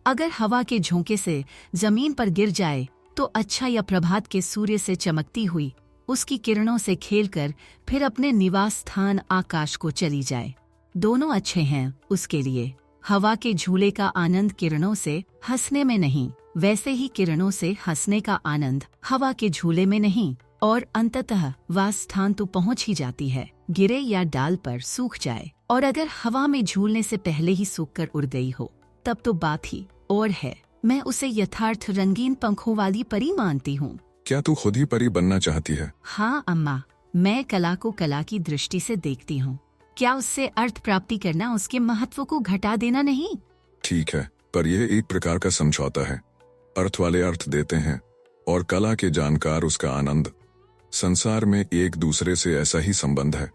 अगर हवा के झोंके से जमीन पर गिर जाए तो अच्छा, या प्रभात के सूर्य से चमकती हुई उसकी किरणों से खेलकर फिर अपने निवास स्थान आकाश को चली जाए। दोनों अच्छे हैं उसके लिए। हवा के झूले का आनंद किरणों से हंसने में नहीं, वैसे ही किरणों से हंसने का आनंद हवा के झूले में नहीं, और अंततः वह स्थान तो पहुंच ही जाती है, गिरे या डाल पर सूख जाए। और अगर हवा में झूलने से पहले ही सूखकर उड़ गई हो तब तो बात ही और है। मैं उसे यथार्थ रंगीन पंखों वाली परी मानती हूँ। क्या तू खुद ही परी बनना चाहती है? हाँ अम्मा, मैं कला को कला की दृष्टि से देखती हूँ। क्या उससे अर्थ प्राप्ति करना उसके महत्व को घटा देना नहीं? ठीक है, पर यह एक प्रकार का समझौता है। अर्थ वाले अर्थ देते हैं और कला के जानकार उसका आनंद। संसार में एक दूसरे से ऐसा ही संबंध है।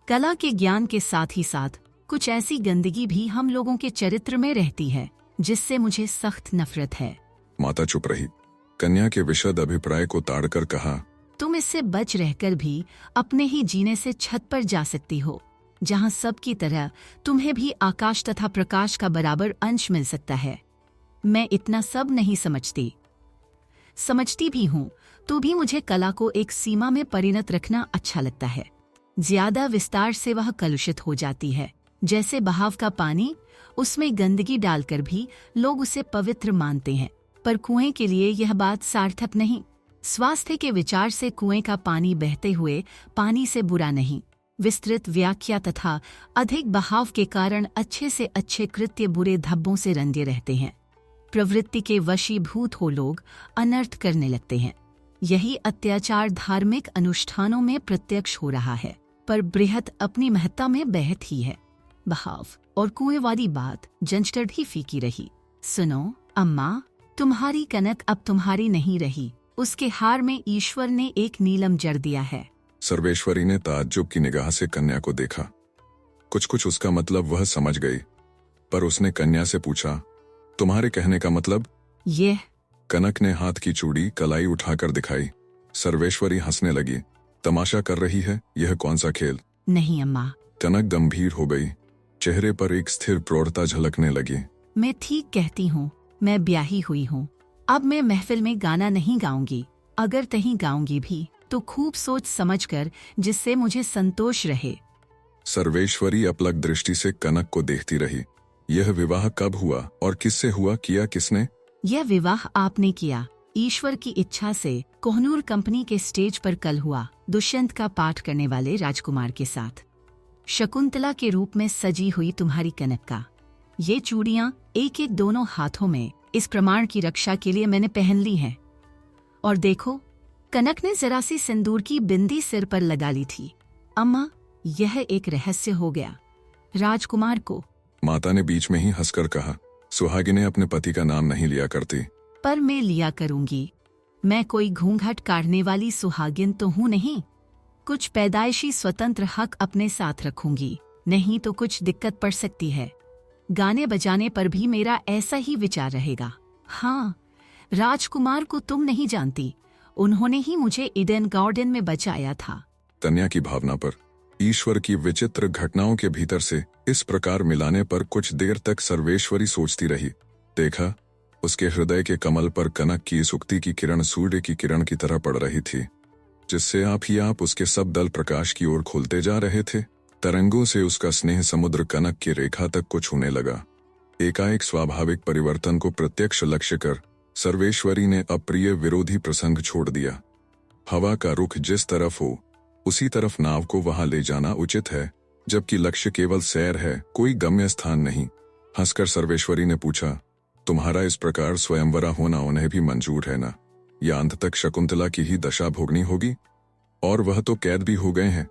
कला के ज्ञान के साथ ही साथ कुछ ऐसी गंदगी भी हम लोगों के चरित्र में रहती है जिससे मुझे सख्त नफरत है। माता चुप रही। कन्या के विशद अभिप्राय को ताड़कर कहा, तुम इससे बच रहकर भी अपने ही जीने से छत पर जा सकती हो, जहाँ सबकी तरह तुम्हें भी आकाश तथा प्रकाश का बराबर अंश मिल सकता है। मैं इतना सब नहीं समझती भी हूँ तो भी मुझे कला को एक सीमा में परिणत रखना अच्छा लगता है। ज्यादा विस्तार से वह कलुषित हो जाती है, जैसे बहाव का पानी। उसमें गंदगी डालकर भी लोग उसे पवित्र मानते हैं, पर कुएं के लिए यह बात सार्थक नहीं। स्वास्थ्य के विचार से कुएं का पानी बहते हुए पानी से बुरा नहीं। विस्तृत व्याख्या तथा अधिक बहाव के कारण अच्छे से अच्छे कृत्य बुरे धब्बों से रंगे रहते हैं। प्रवृत्ति के वशीभूत हो लोग अनर्थ करने लगते हैं। यही अत्याचार धार्मिक अनुष्ठानों में प्रत्यक्ष हो रहा है, पर बृहत अपनी महत्ता में बहत ही है। बहाव और कुएं वाली बात जंचटर भी फीकी रही। सुनो अम्मा, तुम्हारी कनक अब तुम्हारी नहीं रही। उसके हार में ईश्वर ने एक नीलम जड़ दिया है। सर्वेश्वरी ने ताज्जुब की निगाह से कन्या को देखा। कुछ उसका मतलब वह समझ गई, पर उसने कन्या से पूछा, तुम्हारे कहने का मतलब? यह। कनक ने हाथ की चूड़ी कलाई उठाकर दिखाई। सर्वेश्वरी हंसने लगी। तमाशा कर रही है? यह कौन सा खेल? नहीं अम्मा। कनक गंभीर हो गई। चेहरे पर एक स्थिर प्रौढ़ता झलकने लगी। मैं ठीक कहती हूँ, मैं ब्याही हुई हूँ। अब मैं महफिल में गाना नहीं गाऊंगी। अगर कहीं गाऊंगी भी तो खूब सोच समझकर, जिससे मुझे संतोष रहे। सर्वेश्वरी अपलक दृष्टि से कनक को देखती रही। यह विवाह कब हुआ और किससे हुआ, किया किसने? यह विवाह आपने किया, ईश्वर की इच्छा से कोहनूर कंपनी के स्टेज पर कल हुआ, दुष्यंत का पाठ करने वाले राजकुमार के साथ। शकुंतला के रूप में सजी हुई तुम्हारी कनक का ये चूड़ियां एक एक दोनों हाथों में इस प्रमाण की रक्षा के लिए मैंने पहन ली हैं। और देखो, कनक ने जरा सी सिंदूर की बिंदी सिर पर लगा ली थी। अम्मा, यह एक रहस्य हो गया। राजकुमार को। माता ने बीच में ही हंसकर कहा, सुहागिनें अपने पति का नाम नहीं लिया करती। पर मैं लिया करूंगी। मैं कोई घूंघट काढ़ने वाली सुहागिन तो हूँ नहीं। कुछ पैदाइशी स्वतंत्र हक अपने साथ रखूंगी, नहीं तो कुछ दिक्कत पड़ सकती है। गाने बजाने पर भी मेरा ऐसा ही विचार रहेगा। हाँ, राजकुमार को तुम नहीं जानती, उन्होंने ही मुझे ईडन गार्डन में बचाया था। कन्या की भावना पर ईश्वर की विचित्र घटनाओं के भीतर से इस प्रकार मिलाने पर कुछ देर तक सर्वेश्वरी सोचती रही। देखा, उसके हृदय के कमल पर कनक की इस उक्ति की किरण सूर्य की किरण की तरह पड़ रही थी, जिससे आप ही आप उसके सब दल प्रकाश की ओर खुलते जा रहे थे। तरंगों से उसका स्नेह समुद्र कनक की रेखा तक को छूने लगा। एकाएक स्वाभाविक परिवर्तन को प्रत्यक्ष लक्ष्य कर सर्वेश्वरी ने अप्रिय विरोधी प्रसंग छोड़ दिया। हवा का रुख जिस तरफ हो उसी तरफ नाव को वहां ले जाना उचित है, जबकि लक्ष्य केवल सैर है, कोई गम्य स्थान नहीं। हंसकर सर्वेश्वरी ने पूछा, तुम्हारा इस प्रकार स्वयंवरा होना उन्हें भी मंजूर है ना, या अंत तक शकुंतला की ही दशा भोगनी होगी? और वह तो कैद भी हो गए हैं।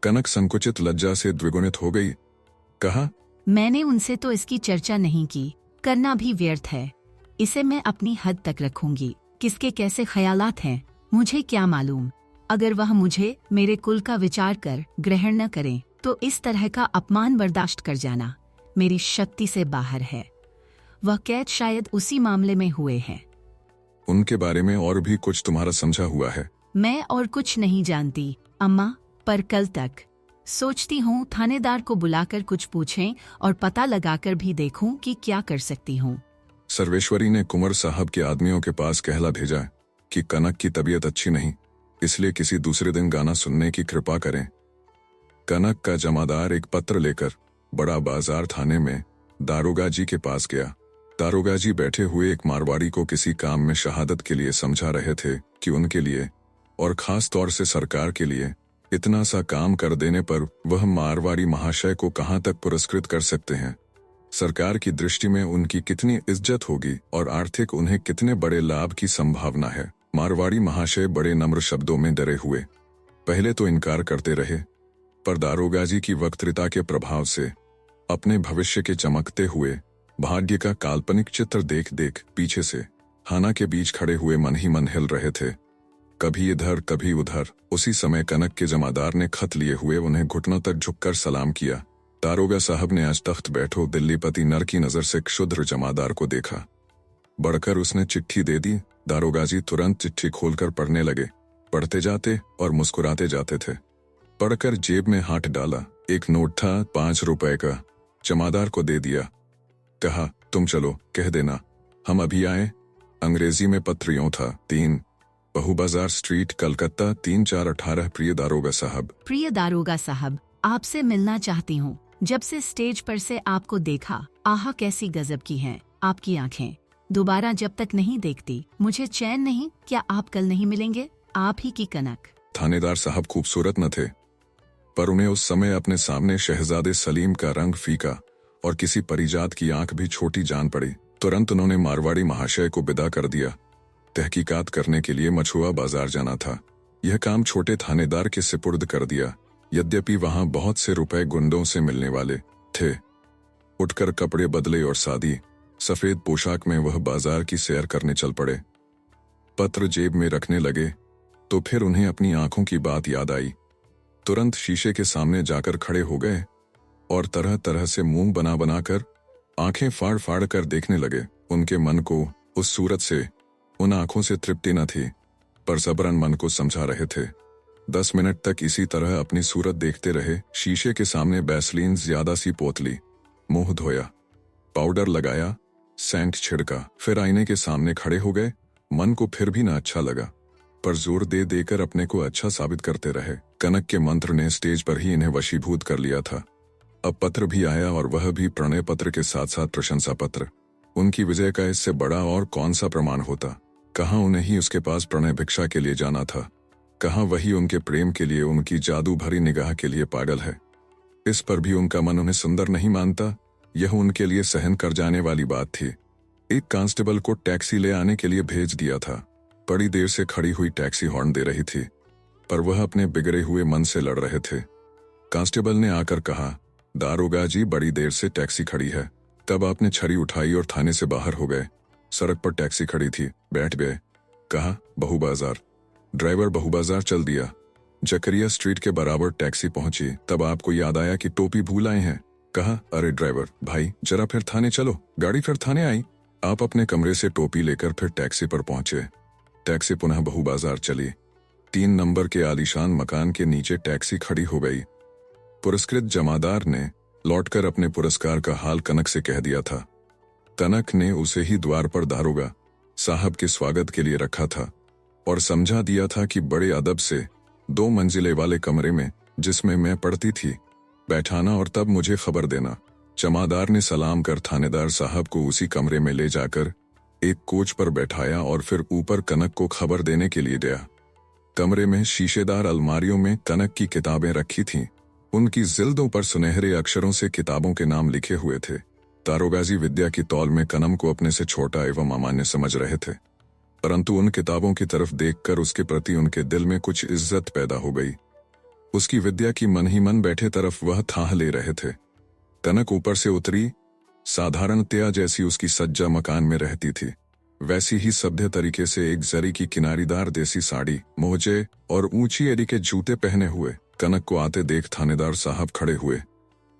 कनक संकुचित लज्जा से द्विगुणित हो गई। कहा, मैंने उनसे तो इसकी चर्चा नहीं की, करना भी व्यर्थ है। इसे मैं अपनी हद तक रखूंगी। किसके कैसे ख्यालात हैं मुझे क्या मालूम। अगर वह मुझे मेरे कुल का विचार कर ग्रहण न करें तो इस तरह का अपमान बर्दाश्त कर जाना मेरी शक्ति से बाहर है। वह कैद शायद उसी मामले में हुए हैं। उनके बारे में और भी कुछ तुम्हारा समझा हुआ है? मैं और कुछ नहीं जानती अम्मा, पर कल तक सोचती हूँ थानेदार को बुलाकर कुछ पूछें और पता लगाकर भी देखूं कि क्या कर सकती हूँ। सर्वेश्वरी ने कुंवर साहब के आदमियों के पास कहला भेजा कि कनक की तबीयत अच्छी नहीं, इसलिए किसी दूसरे दिन गाना सुनने की कृपा करें। कनक का जमादार एक पत्र लेकर बड़ा बाजार थाने में दारोगा जी के पास गया। दारोगा जी बैठे हुए एक मारवाड़ी को किसी काम में शहादत के लिए समझा रहे थे कि उनके लिए और खास तौर से सरकार के लिए इतना सा काम कर देने पर वह मारवाड़ी महाशय को कहां तक पुरस्कृत कर सकते हैं, सरकार की दृष्टि में उनकी कितनी इज्जत होगी और आर्थिक उन्हें कितने बड़े लाभ की संभावना है। मारवाड़ी महाशय बड़े नम्र शब्दों में डरे हुए पहले तो इनकार करते रहे, पर दारोगा जी की वक्तृता के प्रभाव से अपने भविष्य के चमकते हुए भाग्य का काल्पनिक चित्र देख देख पीछे से हाना के बीच खड़े हुए मन ही मन हिल रहे थे, कभी इधर कभी उधर। उसी समय कनक के जमादार ने खत लिए हुए उन्हें घुटनों तक झुककर सलाम किया। दारोगा साहब ने आज तख्त बैठो दिल्लीपति नर की नजर से क्षुद्र जमादार को देखा। बढ़कर उसने चिट्ठी दे दी। दारोगा जी तुरंत चिट्ठी खोलकर पढ़ने लगे, पढ़ते जाते और मुस्कुराते जाते थे। पढ़कर जेब में हाथ डाला, एक नोट था 5 रुपए का, जमादार को दे दिया। कहा, तुम चलो, कह देना हम अभी आए। अंग्रेजी में पत्र यूं था, 3 बहु बाजार स्ट्रीट, कलकत्ता 3418। प्रिय दारोगा साहब। प्रिय दारोगा साहब, आपसे मिलना चाहती हूँ। जब से स्टेज पर से आपको देखा, आहा कैसी गजब की हैं आपकी आंखें। दोबारा जब तक नहीं देखती मुझे चैन नहीं। क्या आप कल नहीं मिलेंगे? आप ही की कनक। थानेदार साहब खूबसूरत न थे, पर उन्हें उस समय अपने सामने शहजादे सलीम का रंग फीका और किसी परिजात की आंख भी छोटी जान पड़ी। तुरंत उन्होंने मारवाड़ी महाशय को विदा कर दिया। तहकीकात करने के लिए मछुआ बाजार जाना था। यह काम छोटे थानेदार के सिपुर्द कर दिया, यद्यपि वहां बहुत से रुपए गुंडों से मिलने वाले थे। उठकर कपड़े बदले और सादी सफेद पोशाक में वह बाजार की सैर करने चल पड़े। पत्र जेब में रखने लगे तो फिर उन्हें अपनी आंखों की बात याद आई। तुरंत शीशे के सामने जाकर खड़े हो गए और तरह तरह से मुंह बना बनाकर आंखें फाड़ फाड़ कर देखने लगे। उनके मन को उस सूरत से, उन आंखों से तृप्ति न थी, पर जबरन मन को समझा रहे थे। 10 मिनट तक इसी तरह अपनी सूरत देखते रहे। शीशे के सामने बैसलीन ज्यादा सी पोतली, मुंह धोया, पाउडर लगाया, सेंट छिड़का, फिर आईने के सामने खड़े हो गए। मन को फिर भी न अच्छा लगा, पर जोर दे देकर अपने को अच्छा साबित करते रहे। कनक के मंत्र ने स्टेज पर ही इन्हें वशीभूत कर लिया था। अब पत्र भी आया और वह भी प्रणय पत्र के साथ साथ प्रशंसा पत्र। उनकी विजय का इससे बड़ा और कौन सा प्रमाण होता। कहाँ उन्हें ही उसके पास प्रणय भिक्षा के लिए जाना था, कहाँ वही उनके प्रेम के लिए, उनकी जादू भरी निगाह के लिए पागल है। इस पर भी उनका मन उन्हें सुंदर नहीं मानता। यह उनके लिए सहन कर जाने वाली बात थी। एक कांस्टेबल को टैक्सी ले आने के लिए भेज दिया था। बड़ी देर से खड़ी हुई टैक्सी हॉर्न दे रही थी, पर वह अपने बिगड़े हुए मन से लड़ रहे थे। कांस्टेबल ने आकर कहा, दारोगा जी बड़ी देर से टैक्सी खड़ी है। तब आपने छड़ी उठाई और थाने से बाहर हो गए। सड़क पर टैक्सी खड़ी थी, बैठ गए। कहा, बहु बाजार। ड्राइवर बहु बाजार चल दिया। जकरिया स्ट्रीट के बराबर टैक्सी पहुंची। तब आपको याद आया कि टोपी भूल आए हैं। कहा, अरे ड्राइवर भाई, जरा फिर थाने चलो। गाड़ी फिर थाने आई। आप अपने कमरे से टोपी लेकर फिर टैक्सी पर पहुंचे। टैक्सी पुनः बहु बाजार चली। 3 नंबर के आलीशान मकान के नीचे टैक्सी खड़ी हो गई। पुरस्कृत जमादार ने लौटकर अपने पुरस्कार का हाल कनक से कह दिया था। कनक ने उसे ही द्वार पर दारोगा साहब के स्वागत के लिए रखा था और समझा दिया था कि बड़े अदब से 2 मंजिले वाले कमरे में, जिसमें मैं पढ़ती थी, बैठाना और तब मुझे खबर देना। जमादार ने सलाम कर थानेदार साहब को उसी कमरे में ले जाकर एक कोच पर बैठाया और फिर ऊपर कनक को खबर देने के लिए गया। कमरे में शीशेदार अलमारियों में कनक की किताबें रखी थीं। उनकी जिल्दों पर सुनहरे अक्षरों से किताबों के नाम लिखे हुए थे। दारोगाजी विद्या की तौल में कनक को अपने से छोटा एवं अमान्य समझ रहे थे, परंतु उन किताबों की तरफ देखकर उसके प्रति उनके दिल में कुछ इज्जत पैदा हो गई। उसकी विद्या की मन ही मन बैठे तरफ वह थाह ले रहे थे। कनक ऊपर से उतरी। साधारणतया जैसी उसकी सज्जा मकान में रहती थी, वैसी ही सभ्य तरीके से एक जरी की किनारीदार देसी साड़ी, मोजे और ऊंची एड़ी के जूते पहने हुए कनक को आते देख थानेदार साहब खड़े हुए।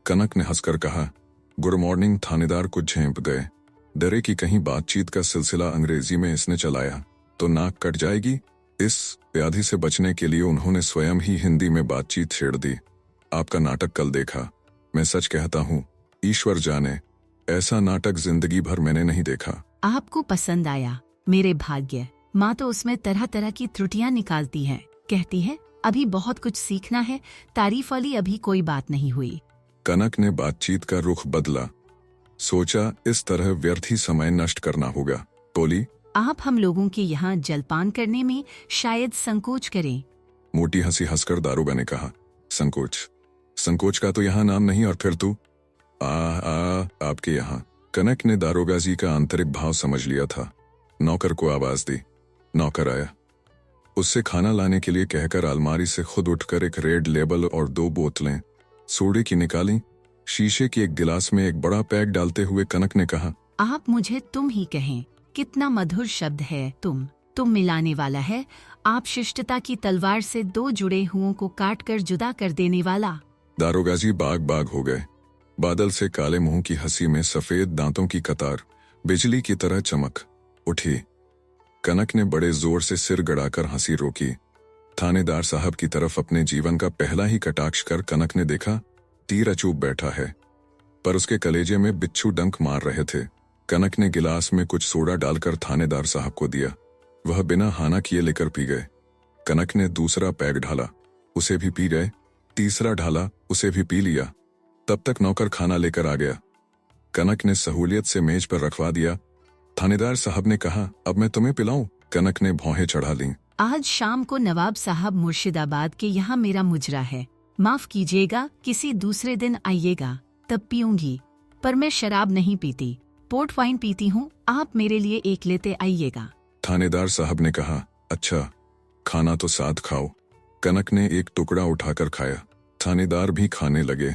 कनक ने हंसकर कहा, गुड मॉर्निंग। थानेदार को झेंप गए। डरे कि कहीं बातचीत का सिलसिला अंग्रेजी में इसने चलाया तो नाक कट जाएगी। इस व्याधि से बचने के लिए उन्होंने स्वयं ही हिंदी में बातचीत छेड़ दी। आपका नाटक कल देखा। मैं सच कहता हूँ, ईश्वर जाने, ऐसा नाटक जिंदगी भर मैंने नहीं देखा। आपको पसंद आया? मेरे भाग्य। माँ तो उसमें तरह तरह की त्रुटियां निकालती है। कहती है अभी बहुत कुछ सीखना है, तारीफ वाली अभी कोई बात नहीं हुई। कनक ने बातचीत का रुख बदला। सोचा इस तरह व्यर्थ ही समय नष्ट करना होगा। बोली, आप हम लोगों के यहाँ जलपान करने में शायद संकोच करें। मोटी हंसी हंसकर दारोगा ने कहा, संकोच? संकोच का तो यहाँ नाम नहीं, और फिर तू आपके यहाँ। कनक ने दारोगा जी का आंतरिक भाव समझ लिया था। नौकर को आवाज दी। नौकर आया। उससे खाना लाने के लिए कहकर अलमारी से खुद उठकर एक रेड लेबल और 2 बोतलें सोडे की निकाली। शीशे की एक गिलास में एक बड़ा पैक डालते हुए कनक ने कहा, आप मुझे तुम ही कहें। कितना मधुर शब्द है तुम मिलाने वाला है। आप शिष्टता की तलवार से 2 जुड़े हुओं को काट कर जुदा कर देने वाला। दारोगा जी बाग बाग हो गए। बादल से काले मुंह की हंसी में सफेद दांतों की कतार बिजली की तरह चमक उठी। कनक ने बड़े जोर से सिर गड़ाकर हंसी रोकी। थानेदार साहब की तरफ अपने जीवन का पहला ही कटाक्ष कर कनक ने देखा, तीर अचूक बैठा है, पर उसके कलेजे में बिच्छू डंक मार रहे थे। कनक ने गिलास में कुछ सोडा डालकर थानेदार साहब को दिया। वह बिना हाना किए लेकर पी गए। कनक ने दूसरा पैक ढाला, उसे भी पी गए। तीसरा ढाला, उसे भी पी लिया। तब तक नौकर खाना लेकर आ गया। कनक ने सहूलियत से मेज पर रखवा दिया। थानेदार साहब ने कहा, अब मैं तुम्हें पिलाऊं? कनक ने भौहें चढ़ा लीं। आज शाम को नवाब साहब मुर्शिदाबाद के यहाँ मेरा मुजरा है। माफ कीजिएगा, किसी दूसरे दिन आइएगा, तब पीऊंगी। पर मैं शराब नहीं पीती, पोर्ट वाइन पीती हूँ। आप मेरे लिए एक लेते आइएगा। थानेदार साहब ने कहा, अच्छा, खाना तो साथ खाओ। कनक ने एक टुकड़ा उठाकर खाया। थानेदार भी खाने लगे।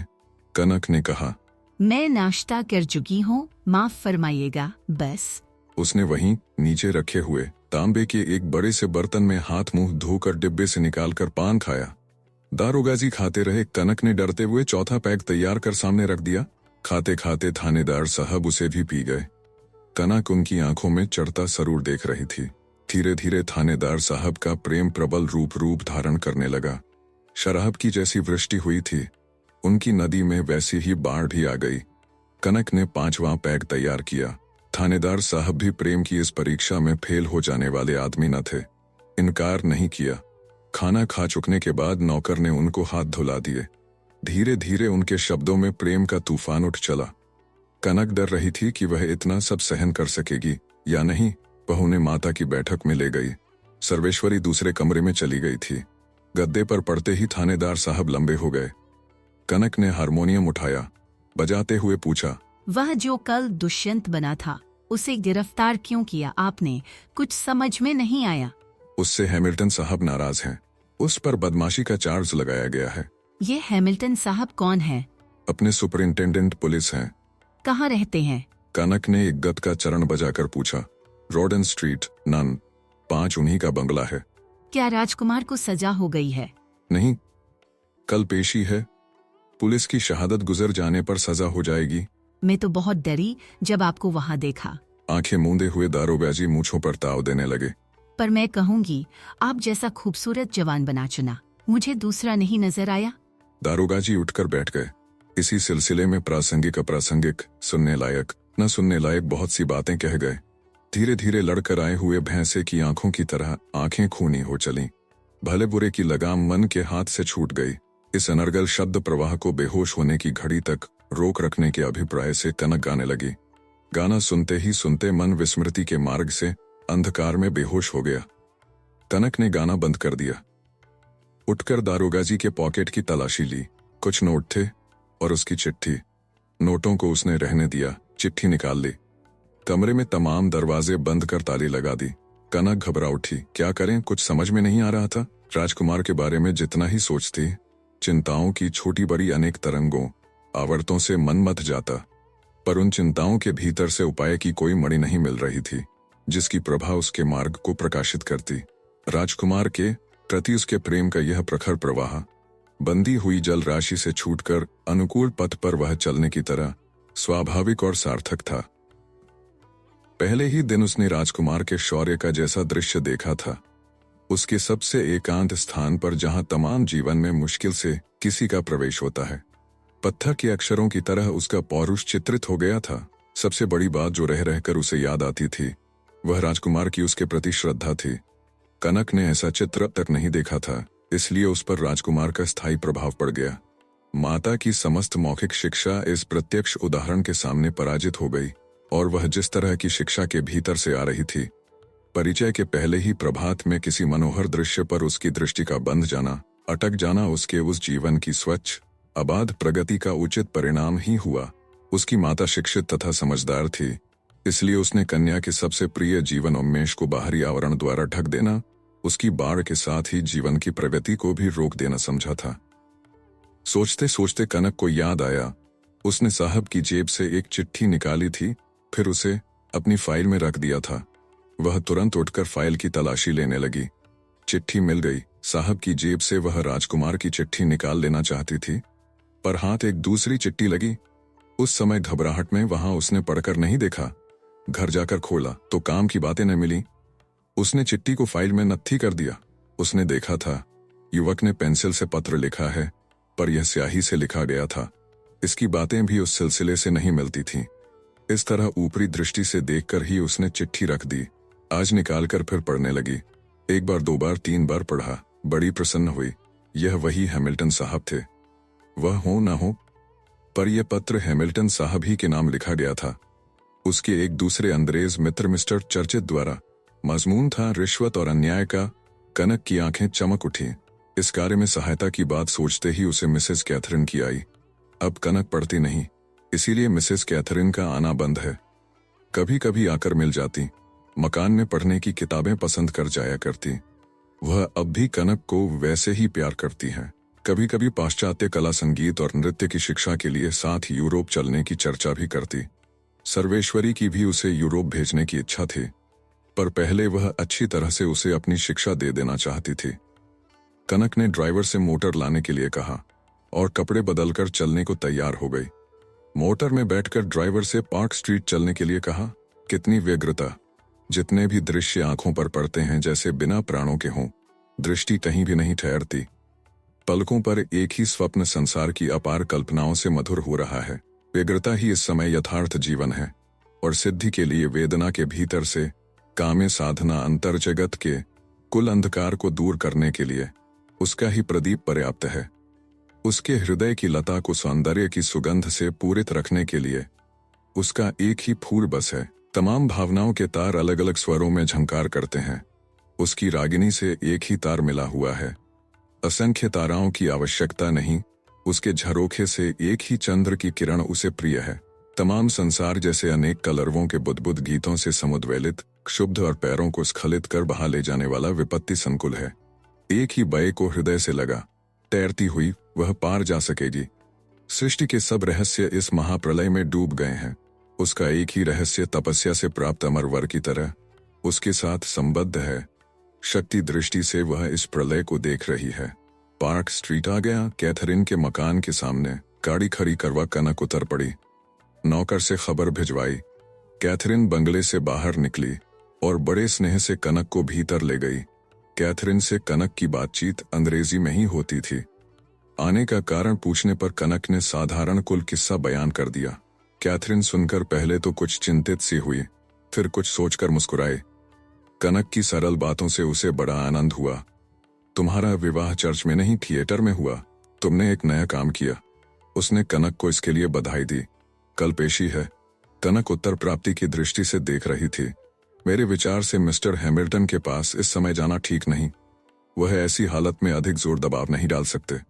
कनक ने कहा, मैं नाश्ता कर चुकी हूँ, माफ फरमाइएगा। बस। उसने वहीं नीचे रखे हुए तांबे के एक बड़े से बर्तन में हाथ मुंह धोकर डिब्बे से निकालकर पान खाया। दारोगाजी खाते रहे। कनक ने डरते हुए चौथा पैक तैयार कर सामने रख दिया। खाते खाते थानेदार साहब उसे भी पी गए। कनक उनकी आंखों में चढ़ता सरूर देख रही थी। धीरे धीरे थानेदार साहब का प्रेम प्रबल रूप धारण करने लगा। शराब की जैसी वृष्टि हुई थी, उनकी नदी में वैसी ही बाढ़ भी आ गई। कनक ने 5वां पैक तैयार किया। थानेदार साहब भी प्रेम की इस परीक्षा में फेल हो जाने वाले आदमी न थे। इनकार नहीं किया। खाना खा चुकने के बाद नौकर ने उनको हाथ धुला दिए। धीरे धीरे उनके शब्दों में प्रेम का तूफान उठ चला। कनक डर रही थी कि वह इतना सब सहन कर सकेगी या नहीं। वह उन्हें माता की बैठक में ले गई। सर्वेश्वरी दूसरे कमरे में चली गई थी। गद्दे पर पड़ते ही थानेदार साहब लंबे हो गए। कनक ने हारमोनियम उठाया, बजाते हुए पूछा, वह जो कल दुष्यंत बना था, उसे गिरफ्तार क्यों किया आपने? कुछ समझ में नहीं आया। उससे हैमिल्टन साहब नाराज हैं। उस पर बदमाशी का चार्ज लगाया गया है। ये हैमिल्टन साहब कौन है? अपने सुपरिंटेंडेंट पुलिस हैं। कहाँ रहते हैं? कनक ने एक गद का चरण बजाकर पूछा। रोडन स्ट्रीट, नन 5, उन्हीं का बंगला है। क्या राजकुमार को सजा हो गई है? नहीं, कल पेशी है। पुलिस की शहादत गुजर जाने पर सजा हो जाएगी। मैं तो बहुत डरी जब आपको वहाँ देखा। आंखें मूंदे हुए दारोगाजी मूंछों पर ताव देने लगे। पर मैं कहूंगी, आप जैसा खूबसूरत जवान बना चुना, मुझे दूसरा नहीं नजर आया। दारोगाजी उठकर बैठ गए। इसी सिलसिले में प्रासंगिक अप्रासंगिक, सुनने लायक न सुनने लायक बहुत सी बातें कह गए। धीरे धीरे लड़कर आए हुए भैंसे की आंखों की तरह आंखें खूनी हो चलीं। भले बुरे की लगाम मन के हाथ से छूट गई। इस अनर्गल शब्द प्रवाह को बेहोश होने की घड़ी तक रोक रखने के अभिप्राय से कनक गाने लगी। गाना सुनते ही सुनते मन विस्मृति के मार्ग से अंधकार में बेहोश हो गया। कनक ने गाना बंद कर दिया। उठकर दारोगा जी के पॉकेट की तलाशी ली। कुछ नोट थे और उसकी चिट्ठी। नोटों को उसने रहने दिया, चिट्ठी निकाल ली। कमरे में तमाम दरवाजे बंद कर ताली लगा दी। कनक घबरा उठी। क्या करें, कुछ समझ में नहीं आ रहा था। राजकुमार के बारे में जितना ही सोचती, चिंताओं की छोटी बड़ी अनेक तरंगों आवर्तों से मन मथ जाता, पर उन चिंताओं के भीतर से उपाय की कोई मणि नहीं मिल रही थी जिसकी प्रभा उसके मार्ग को प्रकाशित करती। राजकुमार के प्रति उसके प्रेम का यह प्रखर प्रवाह बंदी हुई जल राशि से छूटकर अनुकूल पथ पर वह चलने की तरह स्वाभाविक और सार्थक था। पहले ही दिन उसने राजकुमार के शौर्य का जैसा दृश्य देखा था, उसके सबसे एकांत स्थान पर जहां तमाम जीवन में मुश्किल से किसी का प्रवेश होता है, पत्थर के अक्षरों की तरह उसका पौरुष चित्रित हो गया था। सबसे बड़ी बात जो रह रहकर उसे याद आती थी, वह राजकुमार की उसके प्रति श्रद्धा थी। कनक ने ऐसा चित्र अब तक नहीं देखा था, इसलिए उस पर राजकुमार का स्थायी प्रभाव पड़ गया। माता की समस्त मौखिक शिक्षा इस प्रत्यक्ष उदाहरण के सामने पराजित हो गई, और वह जिस तरह की शिक्षा के भीतर से आ रही थी, परिचय के पहले ही प्रभात में किसी मनोहर दृश्य पर उसकी दृष्टि का बंध जाना, अटक जाना उसके उस जीवन की स्वच्छ अबाध प्रगति का उचित परिणाम ही हुआ। उसकी माता शिक्षित तथा समझदार थी, इसलिए उसने कन्या के सबसे प्रिय जीवन उन्मेष को बाहरी आवरण द्वारा ढक देना, उसकी बाढ़ के साथ ही जीवन की प्रगति को भी रोक देना समझा था। सोचते सोचते कनक को याद आया, उसने साहब की जेब से एक चिट्ठी निकाली थी, फिर उसे अपनी फाइल में रख दिया था। वह तुरंत उठकर फाइल की तलाशी लेने लगी। चिट्ठी मिल गई। साहब की जेब से वह राजकुमार की चिट्ठी निकाल लेना चाहती थी, पर हाथ एक दूसरी चिट्ठी लगी। उस समय घबराहट में वहां उसने पढ़कर नहीं देखा। घर जाकर खोला तो काम की बातें न मिली। उसने चिट्ठी को फाइल में नत्थी कर दिया। उसने देखा था, युवक ने पेंसिल से पत्र लिखा है, पर यह स्याही से लिखा गया था। इसकी बातें भी उस सिलसिले से नहीं मिलती थीं। इस तरह ऊपरी दृष्टि से देखकर ही उसने चिट्ठी रख दी। आज निकालकर फिर पढ़ने लगी। एक बार, दो बार, तीन बार पढ़ा। बड़ी प्रसन्न हुई। यह वही हैमिल्टन साहब थे। वह हो न हो, पर यह पत्र हैमिल्टन साहब ही के नाम लिखा गया था। उसके एक दूसरे अंग्रेज मित्र मिस्टर चर्चित द्वारा। मजमून था रिश्वत और अन्याय का। कनक की आंखें चमक उठी। इस कार्य में सहायता की बात सोचते ही उसे मिसेस कैथरीन की आई। अब कनक पढ़ती नहीं, इसीलिए मिसेस कैथरीन का आना बंद है। कभी कभी आकर मिल जाती। मकान में पढ़ने की किताबें पसंद कर जाया करती। वह अब भी कनक को वैसे ही प्यार करती हैं। कभी कभी पाश्चात्य कला, संगीत और नृत्य की शिक्षा के लिए साथ यूरोप चलने की चर्चा भी करती। सर्वेश्वरी की भी उसे यूरोप भेजने की इच्छा थी, पर पहले वह अच्छी तरह से उसे अपनी शिक्षा दे देना चाहती थी। कनक ने ड्राइवर से मोटर लाने के लिए कहा और कपड़े बदलकर चलने को तैयार हो गई। मोटर में बैठकर ड्राइवर से पार्क स्ट्रीट चलने के लिए कहा। कितनी व्यग्रता! जितने भी दृश्य आंखों पर पड़ते हैं जैसे बिना प्राणों के हों। दृष्टि कहीं भी नहीं ठहरती। पलकों पर एक ही स्वप्न संसार की अपार कल्पनाओं से मधुर हो रहा है। व्यग्रता ही इस समय यथार्थ जीवन है, और सिद्धि के लिए वेदना के भीतर से काम्य साधना अंतर जगत के कुल अंधकार को दूर करने के लिए उसका ही प्रदीप पर्याप्त है। उसके हृदय की लता को सौंदर्य की सुगंध से पूरित रखने के लिए उसका एक ही फूल बस है। तमाम भावनाओं के तार अलग अलग स्वरों में झंकार करते हैं। उसकी रागिनी से एक ही तार मिला हुआ है। असंख्य ताराओं की आवश्यकता नहीं, उसके झरोखे से एक ही चंद्र की किरण उसे प्रिय है। तमाम संसार जैसे अनेक कलरवों के बुद्बुद गीतों से समुद्वेलित, क्षुब्ध और पैरों को स्खलित कर बहा ले जाने वाला विपत्ति संकुल है। एक ही बय को हृदय से लगा, तैरती हुई वह पार जा सकेगी। सृष्टि के सब रहस्य इस महाप्रलय में डूब गए हैं। उसका एक ही रहस्य तपस्या से प्राप्त अमर वर की तरह उसके साथ संबद्ध है। शक्ति दृष्टि से वह इस प्रलय को देख रही है। पार्क स्ट्रीट आ गया। कैथरीन के मकान के सामने गाड़ी खड़ी करवा कनक उतर पड़ी। नौकर से खबर भिजवाई। कैथरीन बंगले से बाहर निकली और बड़े स्नेह से कनक को भीतर ले गई। कैथरीन से कनक की बातचीत अंग्रेजी में ही होती थी। आने का कारण पूछने पर कनक ने साधारण कुल किस्सा बयान कर दिया। कैथरीन सुनकर पहले तो कुछ चिंतित सी हुई, फिर कुछ सोचकर मुस्कुराई। कनक की सरल बातों से उसे बड़ा आनंद हुआ। तुम्हारा विवाह चर्च में नहीं, थिएटर में हुआ। तुमने एक नया काम किया। उसने कनक को इसके लिए बधाई दी। कल पेशी है। कनक उत्तर प्राप्ति की दृष्टि से देख रही थी। मेरे विचार से मिस्टर हैमिल्टन के पास इस समय जाना ठीक नहीं। वह ऐसी हालत में अधिक जोर दबाव नहीं डाल सकते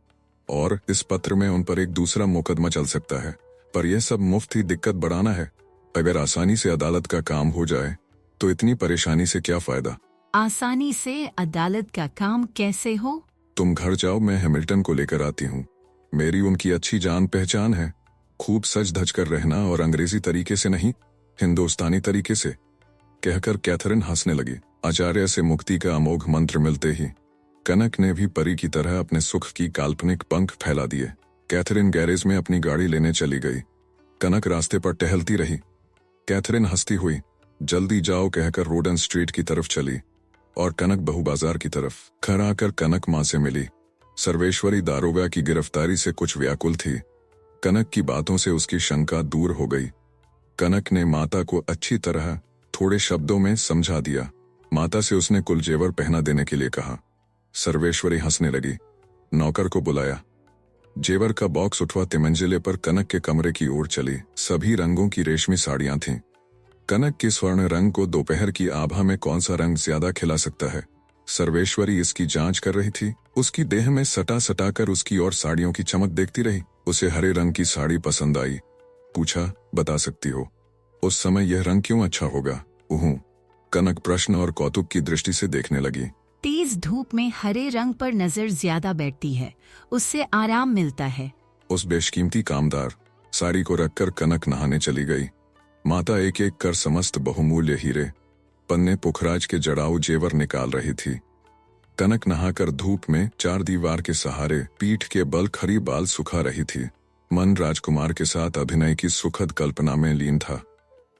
और इस पत्र में उन पर एक दूसरा मुकदमा चल सकता है। पर यह सब मुफ्त ही दिक्कत बढ़ाना है। अगर आसानी से अदालत का काम हो जाए तो इतनी परेशानी से क्या फायदा। आसानी से अदालत का काम कैसे हो? तुम घर जाओ, मैं हैमिल्टन को लेकर आती हूँ। मेरी उनकी अच्छी जान पहचान है। खूब सज धज कर रहना और अंग्रेजी तरीके से नहीं, हिंदुस्तानी तरीके से, कहकर कैथरीन हंसने लगी। आचार्य से मुक्ति का अमोघ मंत्र मिलते ही कनक ने भी परी की तरह अपने सुख की काल्पनिक पंख फैला दिए। कैथरीन गैरेज में अपनी गाड़ी लेने चली गई। कनक रास्ते पर टहलती रही। कैथरीन हंसती हुई जल्दी जाओ कहकर रोडन स्ट्रीट की तरफ चली और कनक बहू बाजार की तरफ। घर आकर कनक मां से मिली। सर्वेश्वरी दारोगा की गिरफ्तारी से कुछ व्याकुल थी। कनक की बातों से उसकी शंका दूर हो गई। कनक ने माता को अच्छी तरह थोड़े शब्दों में समझा दिया। माता से उसने कुल जेवर पहना देने के लिए कहा। सर्वेश्वरी हंसने लगी। नौकर को बुलाया। जेवर का बॉक्स उठवा तिमंजिले पर कनक के कमरे की ओर चली। सभी रंगों की रेशमी साड़ियां थीं। कनक के स्वर्ण रंग को दोपहर की आभा में कौन सा रंग ज्यादा खिला सकता है। सर्वेश्वरी इसकी जांच कर रही थी। उसकी देह में सटा सटा कर उसकी और साड़ियों की चमक देखती रही। उसे हरे रंग की साड़ी पसंद आई। पूछा, बता सकती हो उस समय यह रंग क्यों अच्छा होगा? कनक प्रश्न और कौतुक की दृष्टि से देखने लगी। तेज धूप में हरे रंग पर नजर ज्यादा बैठती है, उससे आराम मिलता है। उस बेशकीमती कामदार साड़ी को रखकर कनक नहाने चली गई। माता एक एक कर समस्त बहुमूल्य हीरे, पन्ने, पुखराज के जड़ाऊ जेवर निकाल रही थी। कनक नहाकर धूप में चार दीवार के सहारे पीठ के बल खरी बाल सुखा रही थी। मन राजकुमार के साथ अभिनय की सुखद कल्पना में लीन था।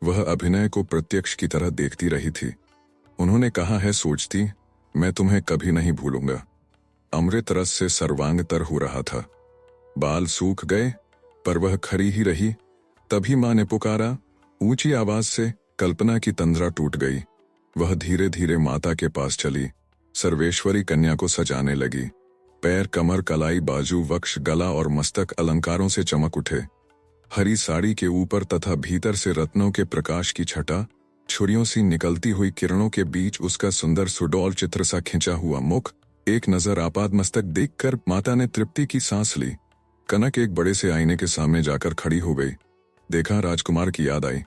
वह अभिनय को प्रत्यक्ष की तरह देखती रही थी। उन्होंने कहा है, सोचती, मैं तुम्हें कभी नहीं भूलूंगा। अमृत रस से सर्वांग तर हो रहा था। बाल सूख गए पर वह खरी ही रही। तभी मां ने पुकारा। ऊंची आवाज से कल्पना की तंद्रा टूट गई। वह धीरे धीरे माता के पास चली। सर्वेश्वरी कन्या को सजाने लगी। पैर, कमर, कलाई, बाजू, वक्ष, गला और मस्तक अलंकारों से चमक उठे। हरी साड़ी के ऊपर तथा भीतर से रत्नों के प्रकाश की छटा, छुरियों सी निकलती हुई किरणों के बीच उसका सुंदर सुडौल चित्र सा खिंचा हुआ मुख। एक नजर आपाद मस्तक देखकर माता ने तृप्ति की सांस ली। कनक एक बड़े से आईने के सामने जाकर खड़ी हो गई। देखा, राजकुमार की याद आई।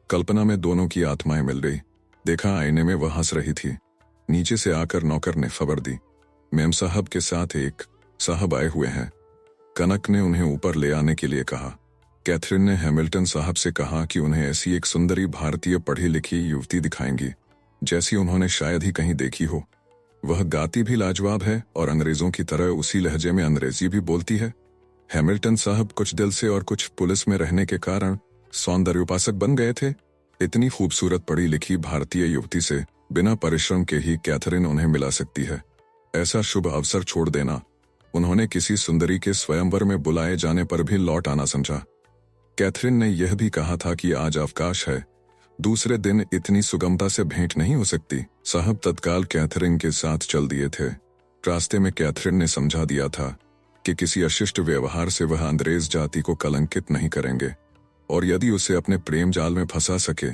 कल्पना में दोनों की आत्माएं मिल गई। देखा, आईने में वह हंस रही थी। नीचे से आकर नौकर ने खबर दी, मेम साहब के साथ एक साहब आए हुए हैं। कनक ने उन्हें ऊपर ले आने के लिए कहा। कैथरीन ने हैमिल्टन साहब से कहा कि उन्हें ऐसी एक सुंदरी भारतीय पढ़ी लिखी युवती दिखाएंगी जैसी उन्होंने शायद ही कहीं देखी हो। वह गाती भी लाजवाब है और अंग्रेजों की तरह उसी लहजे में अंग्रेजी भी बोलती है। हैमिल्टन साहब कुछ दिल से और कुछ पुलिस में रहने के कारण सौंदर्य उपासक बन गए थे। इतनी खूबसूरत पढ़ी लिखी भारतीय युवती से बिना परिश्रम के ही कैथरीन उन्हें मिला सकती है। ऐसा शुभ अवसर छोड़ देना उन्होंने किसी सुंदरी के स्वयंवर में बुलाए जाने पर भी लौट आना समझा। कैथरीन ने यह भी कहा था कि आज अवकाश है, दूसरे दिन इतनी सुगमता से भेंट नहीं हो सकती। साहब तत्काल कैथरीन के साथ चल दिए थे। रास्ते में कैथरीन ने समझा दिया था कि किसी अशिष्ट व्यवहार से वह अंग्रेज जाति को कलंकित नहीं करेंगे और यदि उसे अपने प्रेम जाल में फंसा सके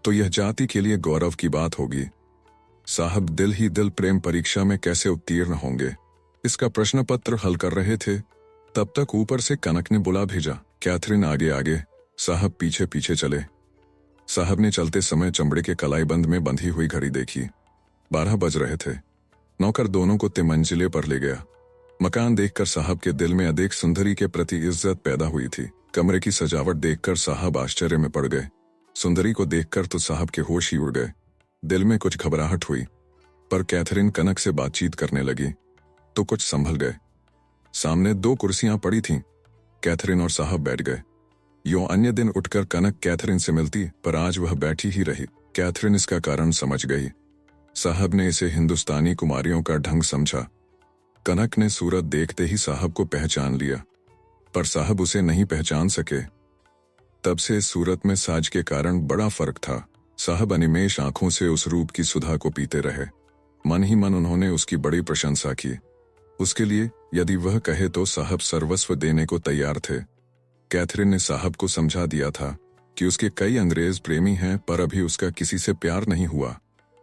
तो यह जाति के लिए गौरव की बात होगी। साहब दिल ही दिल प्रेम परीक्षा में कैसे उत्तीर्ण होंगे, इसका प्रश्न पत्र हल कर रहे थे। तब तक ऊपर से कनक ने बुला भेजा। कैथरीन आगे आगे, साहब पीछे पीछे चले। साहब ने चलते समय चमड़े के कलाईबंद में बंधी हुई घड़ी देखी। 12 बज रहे थे। नौकर दोनों को तिमंजिले पर ले गया। मकान देखकर साहब के दिल में अधिक सुंदरी के प्रति इज्जत पैदा हुई थी। कमरे की सजावट देखकर साहब आश्चर्य में पड़ गए। सुंदरी को देखकर तो साहब के होश ही उड़ गए। दिल में कुछ घबराहट हुई, पर कैथरीन कनक से बातचीत करने लगी तो कुछ संभल गए। सामने 2 कुर्सियां पड़ी थीं। कैथरीन और साहब बैठ गए। यूं अन्य दिन उठकर कनक कैथरीन से मिलती, पर आज वह बैठी ही रही। कैथरीन इसका कारण समझ गई। साहब ने इसे हिंदुस्तानी कुमारियों का ढंग समझा। कनक ने सूरत देखते ही साहब को पहचान लिया, पर साहब उसे नहीं पहचान सके। तब से सूरत में साज के कारण बड़ा फर्क था। साहब अनिमेष आंखों से उस रूप की सुधा को पीते रहे। मन ही मन उन्होंने उसकी बड़ी प्रशंसा की। उसके लिए यदि वह कहे तो साहब सर्वस्व देने को तैयार थे। कैथरीन ने साहब को समझा दिया था कि उसके कई अंग्रेज प्रेमी हैं, पर अभी उसका किसी से प्यार नहीं हुआ।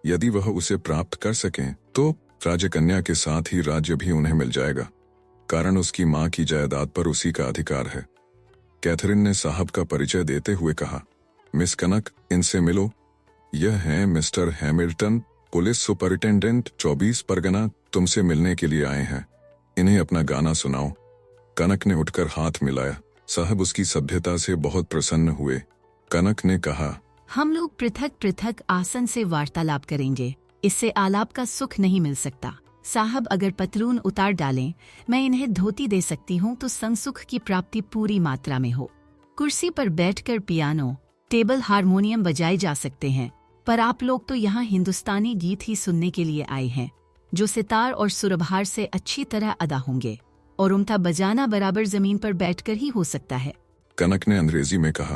यदि वह उसे प्राप्त कर सकें तो राजकन्या के साथ ही राज्य भी उन्हें मिल जाएगा, कारण उसकी मां की जायदाद पर उसी का अधिकार है। कैथरीन ने साहब का परिचय देते हुए कहा, मिस कनक, इनसे मिलो। यह हैं mister Hamilton, police superintendent 24 Pargana, तुमसे मिलने के लिए आए हैं। इन्हें अपना गाना सुनाओ। कनक ने उठकर हाथ मिलाया। साहब उसकी सभ्यता से बहुत प्रसन्न हुए। कनक ने कहा, हम लोग पृथक पृथक आसन से वार्तालाप करेंगे, इससे आलाप का सुख नहीं मिल सकता। साहब अगर पतलून उतार डालें, मैं इन्हें धोती दे सकती हूँ तो संसुख की प्राप्ति पूरी मात्रा में हो। कुर्सी पर बैठकर पियानो, टेबल हारमोनियम बजाए जा सकते हैं, पर आप लोग तो यहाँ हिंदुस्तानी गीत ही सुनने के लिए आए हैं, जो सितार और सुरबहार से अच्छी तरह अदा होंगे, और उनका बजाना बराबर जमीन पर बैठकर ही हो सकता है। कनक ने अंग्रेजी में कहा।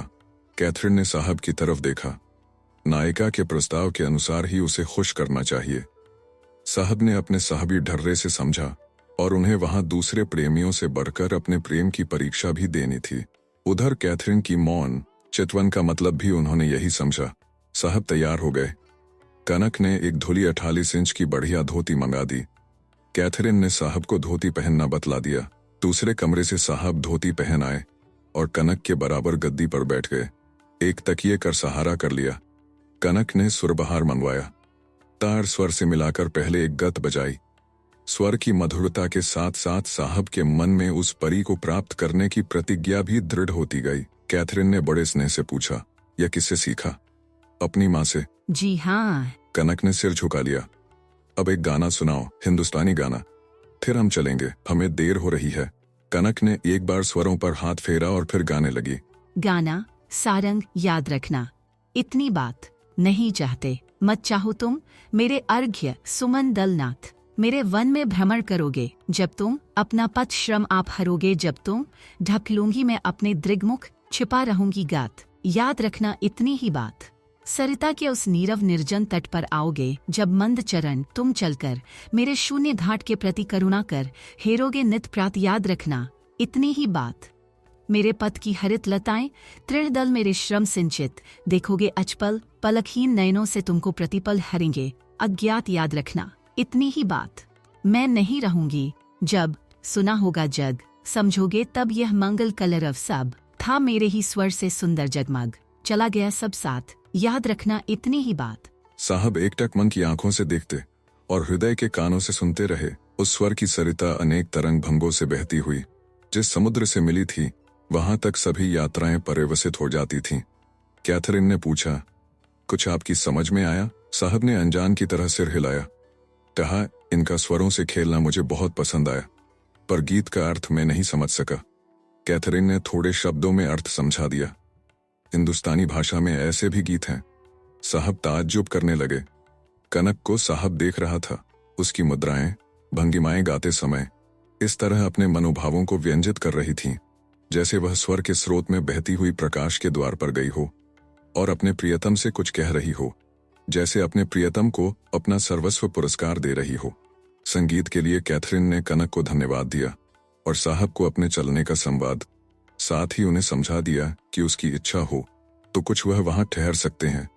कैथरीन ने साहब की तरफ देखा। नायिका के प्रस्ताव के अनुसार ही उसे खुश करना चाहिए। साहब ने अपने साहबी ढर्रे से समझा और उन्हें वहां दूसरे प्रेमियों से बढ़कर अपने प्रेम की परीक्षा भी देनी थी। उधर कैथरीन की मौन चितवन का मतलब भी उन्होंने यही समझा। साहब तैयार हो गए। कनक ने एक धुली 48 इंच की बढ़िया धोती मंगा दी। कैथरीन ने साहब को धोती पहनना बतला दिया। दूसरे कमरे से साहब धोती पहन आए और कनक के बराबर गद्दी पर बैठ गए। एक तकिए कर सहारा कर लिया। कनक ने सुरबहार मंगवाया। तार स्वर से मिलाकर पहले एक गत बजाई। स्वर की मधुरता के साथ साथ साहब के मन में उस परी को प्राप्त करने की प्रतिज्ञा भी दृढ़ होती गई। कैथरीन ने बड़े स्नेह से पूछा, यह किससे सीखा? अपनी माँ से। जी हाँ। कनक ने सिर झुका लिया। अब एक गाना सुनाओ, हिंदुस्तानी गाना, फिर हम चलेंगे, हमें देर हो रही है। कनक ने एक बार स्वरों पर हाथ फेरा और फिर गाने लगी। गाना, सारंग याद रखना, इतनी बात नहीं चाहते, मत चाहो तुम मेरे अर्घ्य सुमन दलनाथ। मेरे वन में भ्रमण करोगे जब तुम, अपना पथ श्रम आप हरोगे जब तुम, ढक लूंगी मैं अपने दृग्मुख, छिपा रहूंगी गात। याद रखना इतनी ही बात। सरिता के उस नीरव निर्जन तट पर आओगे जब मंद चरण तुम चलकर, मेरे शून्य घाट के प्रति करुणा कर हेरोगे नित प्रात। याद रखना इतनी ही बात। मेरे पथ की हरित लताएं तृणदल मेरे श्रम सिंचित, देखोगे अचपल पलकहीन नयनों से तुमको प्रतिपल हरेंगे अज्ञात। याद रखना इतनी ही बात। मैं नहीं रहूंगी जब सुना होगा जग, समझोगे तब यह मंगल कलरव सब था मेरे ही स्वर से सुंदर जगमग, चला गया सब साथ। याद रखना इतनी ही बात। साहब एकटक मन की आंखों से देखते और हृदय के कानों से सुनते रहे। उस स्वर की सरिता अनेक तरंग भंगों से बहती हुई जिस समुद्र से मिली थी, वहां तक सभी यात्राएं पर्यवसित हो जाती थीं। कैथरीन ने पूछा, कुछ आपकी समझ में आया? साहब ने अनजान की तरह सिर हिलाया। कहा, इनका स्वरों से खेलना मुझे बहुत पसंद आया, पर गीत का अर्थ मैं नहीं समझ सका। कैथरीन ने थोड़े शब्दों में अर्थ समझा दिया। हिंदुस्तानी भाषा में ऐसे भी गीत हैं। साहब ताज्जुब करने लगे। कनक को साहब देख रहा था। उसकी मुद्राएं, भंगिमाएं गाते समय इस तरह अपने मनोभावों को व्यंजित कर रही थीं, जैसे वह स्वर के स्रोत में बहती हुई प्रकाश के द्वार पर गई हो और अपने प्रियतम से कुछ कह रही हो, जैसे अपने प्रियतम को अपना सर्वस्व पुरस्कार दे रही हो। संगीत के लिए कैथरीन ने कनक को धन्यवाद दिया और साहब को अपने चलने का संवाद, साथ ही उन्हें समझा दिया कि उसकी इच्छा हो तो कुछ वह वहां ठहर सकते हैं।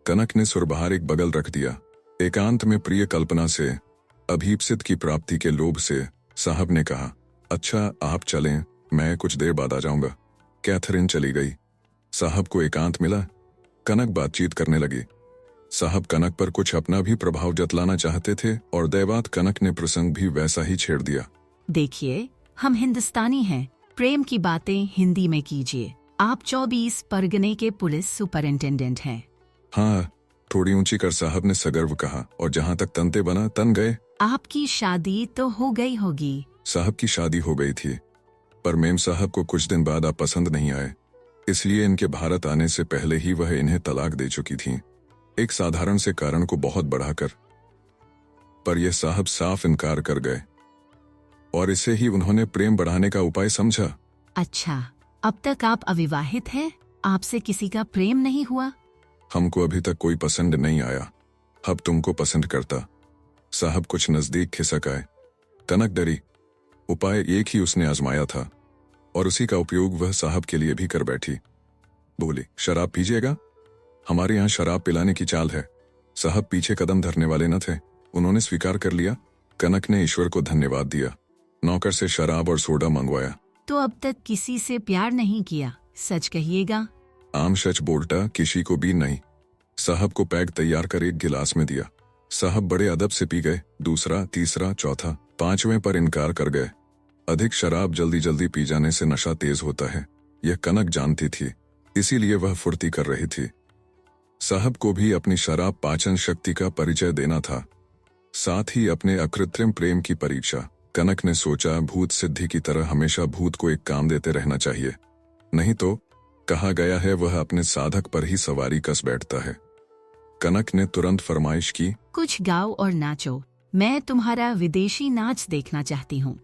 कनक ने सुरबहार एक बगल रख दिया। एकांत में प्रिय कल्पना से, अभीप्सित की प्राप्ति के लोभ से साहब ने कहा, अच्छा आप चलें, मैं कुछ देर बाद आ जाऊंगा। कैथरीन चली गई। साहब को एकांत मिला। कनक बातचीत करने लगी। साहब कनक पर कुछ अपना भी प्रभाव जतलाना चाहते थे और दैवात कनक ने प्रसंग भी वैसा ही छेड़ दिया। देखिए, हम हिंदुस्तानी हैं, प्रेम की बातें हिंदी में कीजिए। आप 24 परगने के पुलिस सुपरिंटेंडेंट हैं। हाँ, थोड़ी ऊंची कर साहब ने सगर्व कहा, और जहां तक तनते बना तन गए। आपकी शादी तो हो गई होगी। साहब की शादी हो गई थी, पर मेम साहब को कुछ दिन बाद आप पसंद नहीं आए, इसलिए इनके भारत आने से पहले ही वह इन्हें तलाक दे चुकी थीं, एक साधारण से कारण को बहुत बढ़ाकर। पर यह साहब साफ इनकार कर गए और इसे ही उन्होंने प्रेम बढ़ाने का उपाय समझा। अच्छा, अब तक आप अविवाहित हैं? आपसे किसी का प्रेम नहीं हुआ? हमको अभी तक कोई पसंद नहीं आया। अब तुमको पसंद करता। साहब कुछ नजदीक खिसक आए। कनक डरी। उपाय एक ही उसने आजमाया था, और उसी का उपयोग वह साहब के लिए भी कर बैठी। बोली, शराब पीजिएगा? हमारे यहाँ शराब पिलाने की चाल है। साहब पीछे कदम धरने वाले न थे, उन्होंने स्वीकार कर लिया। कनक ने ईश्वर को धन्यवाद दिया, नौकर से शराब और सोडा मंगवाया। तो अब तक किसी से प्यार नहीं किया, सच कहिएगा? आम सच बोलता, किसी को भी नहीं। साहब को पैग तैयार कर एक गिलास में दिया। साहब बड़े अदब से पी गए। दूसरा, तीसरा, चौथा, पांचवें पर इनकार कर गए। अधिक शराब जल्दी जल्दी पी जाने से नशा तेज होता है, यह कनक जानती थी, इसीलिए वह फुर्ती कर रही थी। साहब को भी अपनी शराब पाचन शक्ति का परिचय देना था, साथ ही अपने अकृत्रिम प्रेम की परीक्षा। कनक ने सोचा, भूत सिद्धि की तरह हमेशा भूत को एक काम देते रहना चाहिए, नहीं तो कहा गया है वह अपने साधक पर ही सवारी कस बैठता है। कनक ने तुरंत फरमाइश की, कुछ गाओ और नाचो, मैं तुम्हारा विदेशी नाच देखना चाहती हूँ।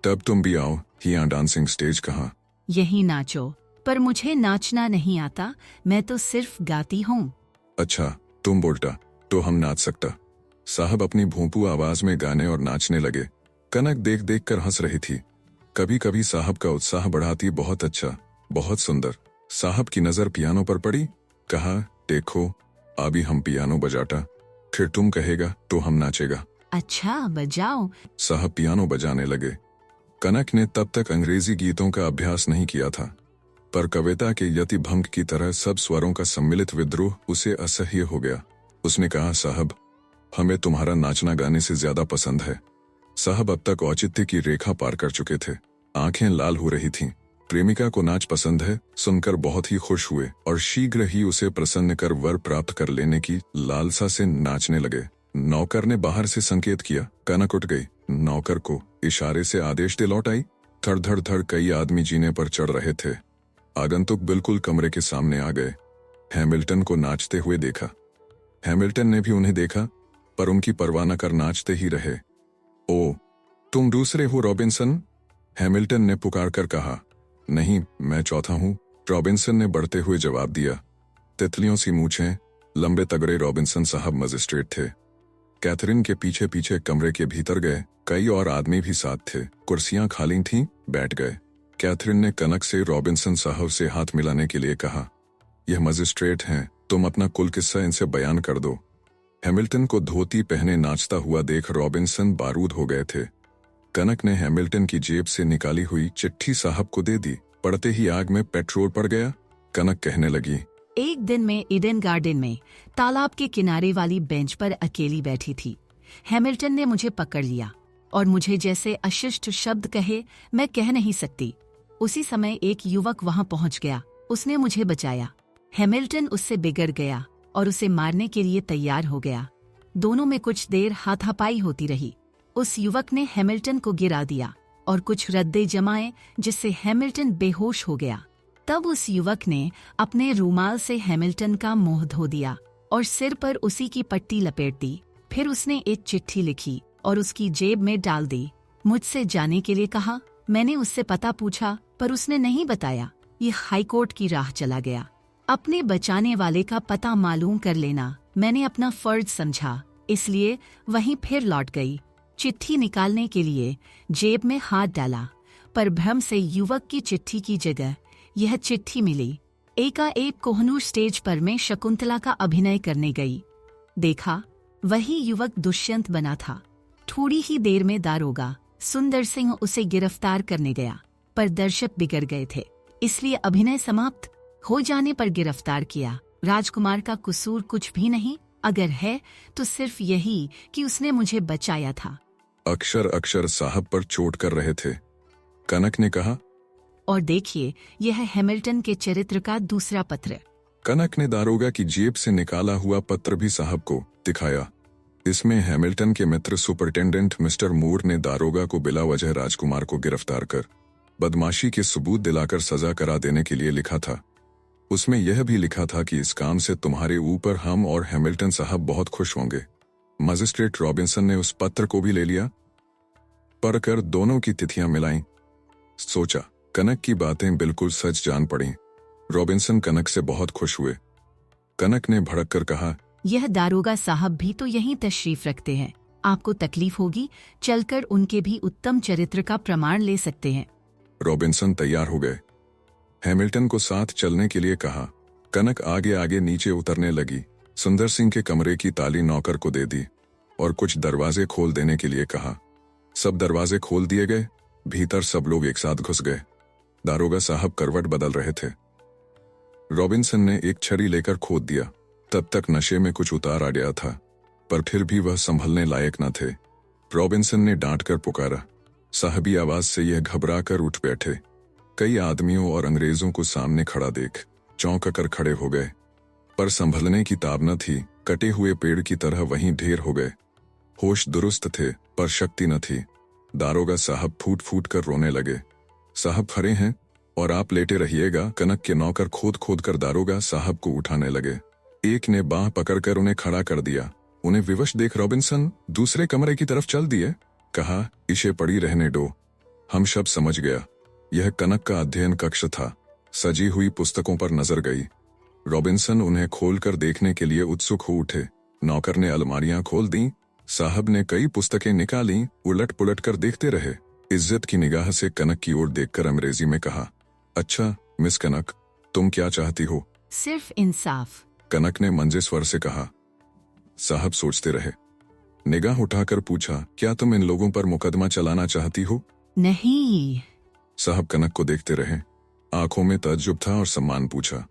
तब तुम भी आओ। यहाँ डांसिंग स्टेज कहाँ? यही नाचो, पर मुझे नाचना नहीं आता, मैं तो सिर्फ गाती हूँ। अच्छा, तुम बोलता तो हम नाच सकता। साहब अपनी भोंपू आवाज में गाने और नाचने लगे। कनक देख देख कर हंस रही थी। कभी कभी साहब का उत्साह बढ़ाती, बहुत अच्छा, बहुत सुंदर। साहब की नजर पियानो पर पड़ी, कहा, देखो अभी हम पियानो बजाता, फिर तुम कहेगा तो हम नाचेगा। अच्छा, बजाओ। साहब पियानो बजाने लगे। कनक ने तब तक अंग्रेजी गीतों का अभ्यास नहीं किया था, पर कविता के यतिभंग की तरह सब स्वरों का सम्मिलित विद्रोह उसे असह्य हो गया। उसने कहा, साहब हमें तुम्हारा नाचना गाने से ज्यादा पसंद है। साहब अब तक औचित्य की रेखा पार कर चुके थे, आंखें लाल हो रही थीं। प्रेमिका को नाच पसंद है सुनकर बहुत ही खुश हुए और शीघ्र ही उसे प्रसन्न कर वर प्राप्त कर लेने की लालसा से नाचने लगे। नौकर ने बाहर से संकेत किया, कनक उठ गई। नौकर को इशारे से आदेश दे लौट आई। धड़ धड़ धड़ कई आदमी जीने पर चढ़ रहे थे। आगंतुक बिल्कुल कमरे के सामने आ गए। हैमिल्टन को नाचते हुए देखा। हैमिल्टन ने भी उन्हें देखा, पर उनकी परवाह न कर नाचते ही रहे। ओ, तुम दूसरे हो रॉबिन्सन? हैमिल्टन ने पुकार कर कहा। नहीं, मैं चौथा हूं, रॉबिन्सन ने बढ़ते हुए जवाब दिया। तितलियों सी मूछें, लंबे तगड़े रॉबिन्सन साहब मजिस्ट्रेट थे। कैथरीन के पीछे पीछे कमरे के भीतर गए। कई और आदमी भी साथ थे। कुर्सियां खाली थीं, बैठ गए। कैथरीन ने कनक से रॉबिन्सन साहब से हाथ मिलाने के लिए कहा, यह मजिस्ट्रेट हैं, तुम अपना कुल किस्सा इनसे बयान कर दो। हैमिल्टन को धोती पहने नाचता हुआ देख रॉबिन्सन बारूद हो गए थे। कनक ने हैमिल्टन की जेब से निकाली हुई चिट्ठी साहब को दे दी। पढ़ते ही आग में पेट्रोल पड़ गया। कनक कहने लगी, एक दिन मैं ईडन गार्डन में तालाब के किनारे वाली बेंच पर अकेली बैठी थी। हैमिल्टन ने मुझे पकड़ लिया और मुझे जैसे अशिष्ट शब्द कहे, मैं कह नहीं सकती। उसी समय एक युवक वहां पहुंच गया, उसने मुझे बचाया। हैमिल्टन उससे बिगड़ गया और उसे मारने के लिए तैयार हो गया। दोनों में कुछ देर हाथापाई होती रही। उस युवक ने हैमिल्टन को गिरा दिया और कुछ रद्दे जमाए, जिससे हैमिल्टन बेहोश हो गया। तब उस युवक ने अपने रूमाल से हैमिल्टन का मुंह धो दिया और सिर पर उसी की पट्टी लपेट दी। फिर उसने एक चिट्ठी लिखी और उसकी जेब में डाल दी। मुझसे जाने के लिए कहा। मैंने उससे पता पूछा, पर उसने नहीं बताया। ये हाईकोर्ट की राह चला गया। अपने बचाने वाले का पता मालूम कर लेना मैंने अपना फर्ज समझा, इसलिए वहीं फिर लौट गई। चिट्ठी निकालने के लिए जेब में हाथ डाला, पर भ्रम से युवक की चिट्ठी की जगह यह चिट्ठी मिली। एकाएक कोहनूर स्टेज पर मैं शकुंतला का अभिनय करने गई। देखा, वही युवक दुष्यंत बना था। थोड़ी ही देर में दारोगा सुंदर सिंह उसे गिरफ्तार करने गया, पर दर्शक बिगड़ गए थे, इसलिए अभिनय समाप्त हो जाने पर गिरफ्तार किया। राजकुमार का कसूर कुछ भी नहीं, अगर है तो सिर्फ यही कि उसने मुझे बचाया था। अक्षर अक्षर साहब पर चोट कर रहे थे। कनक ने कहा, और देखिए, यह हैमिल्टन के चरित्र का दूसरा पत्र। कनक ने दारोगा की जेब से निकाला हुआ पत्र भी साहब को दिखाया। इसमें हैमिल्टन के मित्र सुपरिटेंडेंट मिस्टर मूर ने दारोगा को बिला वजह राजकुमार को गिरफ्तार कर बदमाशी के सबूत दिलाकर सजा करा देने के लिए लिखा था। उसमें यह भी लिखा था कि इस काम से तुम्हारे ऊपर हम और हैमिल्टन साहब बहुत खुश होंगे। मजिस्ट्रेट रॉबिन्सन ने उस पत्र को भी ले लिया, पढ़कर दोनों की तिथियां मिलाईं। सोचा, कनक की बातें बिल्कुल सच जान पड़ी। रॉबिन्सन कनक से बहुत खुश हुए। कनक ने भड़क कर कहा, यह दारोगा साहब भी तो यहीं तशरीफ रखते हैं, आपको तकलीफ होगी, चलकर उनके भी उत्तम चरित्र का प्रमाण ले सकते हैं। रॉबिन्सन तैयार हो गए। हैमिल्टन को साथ चलने के लिए कहा। कनक आगे आगे नीचे उतरने लगी। सुंदर सिंह के कमरे की ताली नौकर को दे दी और कुछ दरवाजे खोल देने के लिए कहा। सब दरवाजे खोल दिए गए। भीतर सब लोग एक साथ घुस गए। दारोगा साहब करवट बदल रहे थे। रॉबिन्सन ने एक छड़ी लेकर खोद दिया। तब तक नशे में कुछ उतार आ गया था, पर फिर भी वह संभलने लायक न थे। रॉबिन्सन ने डांट कर पुकारा। साहबी आवाज से यह घबरा कर उठ बैठे। कई आदमियों और अंग्रेजों को सामने खड़ा देख चौंक कर खड़े हो गए, पर संभलने की ताब न थी। कटे हुए पेड़ की तरह वहीं ढेर हो गए। होश दुरुस्त थे, पर शक्ति न थी। दारोगा साहब फूट फूट कर रोने लगे। साहब खड़े हैं और आप लेटे रहिएगा। कनक के नौकर खोद खोद कर दारोगा साहब को उठाने लगे। एक ने बांह पकड़कर उन्हें खड़ा कर दिया। उन्हें विवश देख रॉबिन्सन दूसरे कमरे की तरफ चल दिए। कहा, इसे पड़ी रहने दो। हम सब समझ गया। यह कनक का अध्ययन कक्ष था। सजी हुई पुस्तकों पर नजर गई। रॉबिन्सन उन्हें खोलकर देखने के लिए उत्सुक हो उठे। नौकर ने अलमारियां खोल दी। साहब ने कई पुस्तकें निकाली। उलट पुलट कर देखते रहे। इज्जत की निगाह से कनक की ओर देखकर अंग्रेजी में कहा, अच्छा मिस कनक, तुम क्या चाहती हो? सिर्फ इंसाफ। कनक ने मंजे स्वर से कहा। साहब सोचते रहे। निगाह उठाकर पूछा, क्या तुम इन लोगों पर मुकदमा चलाना चाहती हो? नहीं। साहब कनक को देखते रहे। आंखों में ताज्जुब था और सम्मान पूछा,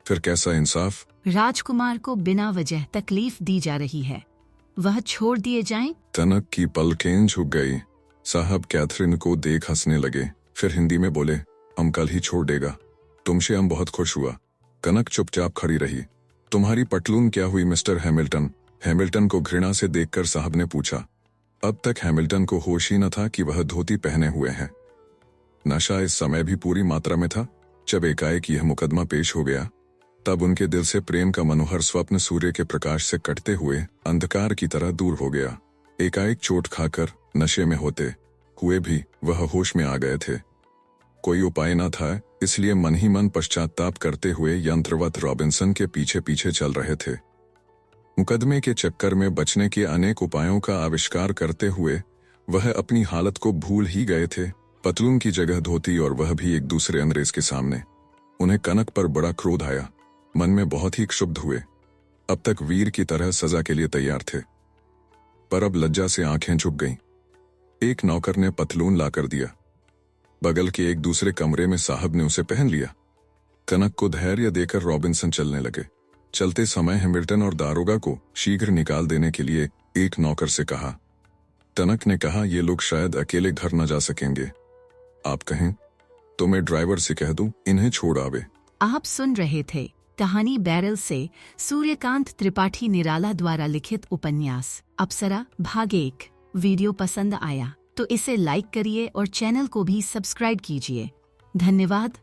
फिर कैसा इंसाफ? राजकुमार को बिना वजह तकलीफ दी जा रही है, वह छोड़ दिए जाएं? कनक की पलकें झुक गई। साहब कैथरीन को देख हंसने लगे। फिर हिंदी में बोले, हम कल ही छोड़ देगा। तुमसे हम बहुत खुश हुआ। कनक चुपचाप खड़ी रही। तुम्हारी पटलून क्या हुई मिस्टर हैमिल्टन? हैमिल्टन को घृणा से देखकर साहब ने पूछा। अब तक हैमिल्टन को होश ही न था कि वह धोती पहने हुए हैं। नशा इस समय भी पूरी मात्रा में था। जब एकाएक यह मुकदमा पेश हो गया, तब उनके दिल से प्रेम का मनोहर स्वप्न सूर्य के प्रकाश से कटते हुए अंधकार की तरह दूर हो गया। एकाएक चोट खाकर नशे में होते हुए भी वह होश में आ गए थे। कोई उपाय न था, इसलिए मन ही मन पश्चाताप करते हुए यंत्रवत रॉबिन्सन के पीछे पीछे चल रहे थे। मुकदमे के चक्कर में बचने के अनेक उपायों का आविष्कार करते हुए वह अपनी हालत को भूल ही गए थे। पतलून की जगह धोती, और वह भी एक दूसरे अंग्रेज के सामने। उन्हें कनक पर बड़ा क्रोध आया। मन में बहुत ही क्षुब्ध हुए। अब तक वीर की तरह सजा के लिए तैयार थे, पर अब लज्जा से आंखें झुक गईं। एक नौकर ने पतलून लाकर दिया। बगल के एक दूसरे कमरे में साहब ने उसे पहन लिया। कनक को धैर्य देकर रॉबिन्सन चलने लगे। चलते समय हैमिल्टन और दारोगा को शीघ्र निकाल देने के लिए एक नौकर से कहा। कनक ने कहा, ये लोग शायद अकेले घर न जा सकेंगे। आप कहें तो मैं ड्राइवर से कह दूं इन्हें छोड़ आवे। आप सुन रहे थे कहानी बैरल से सूर्यकांत त्रिपाठी निराला द्वारा लिखित उपन्यास अप्सरा भाग 1। वीडियो पसंद आया तो इसे लाइक करिए और चैनल को भी सब्सक्राइब कीजिए। धन्यवाद।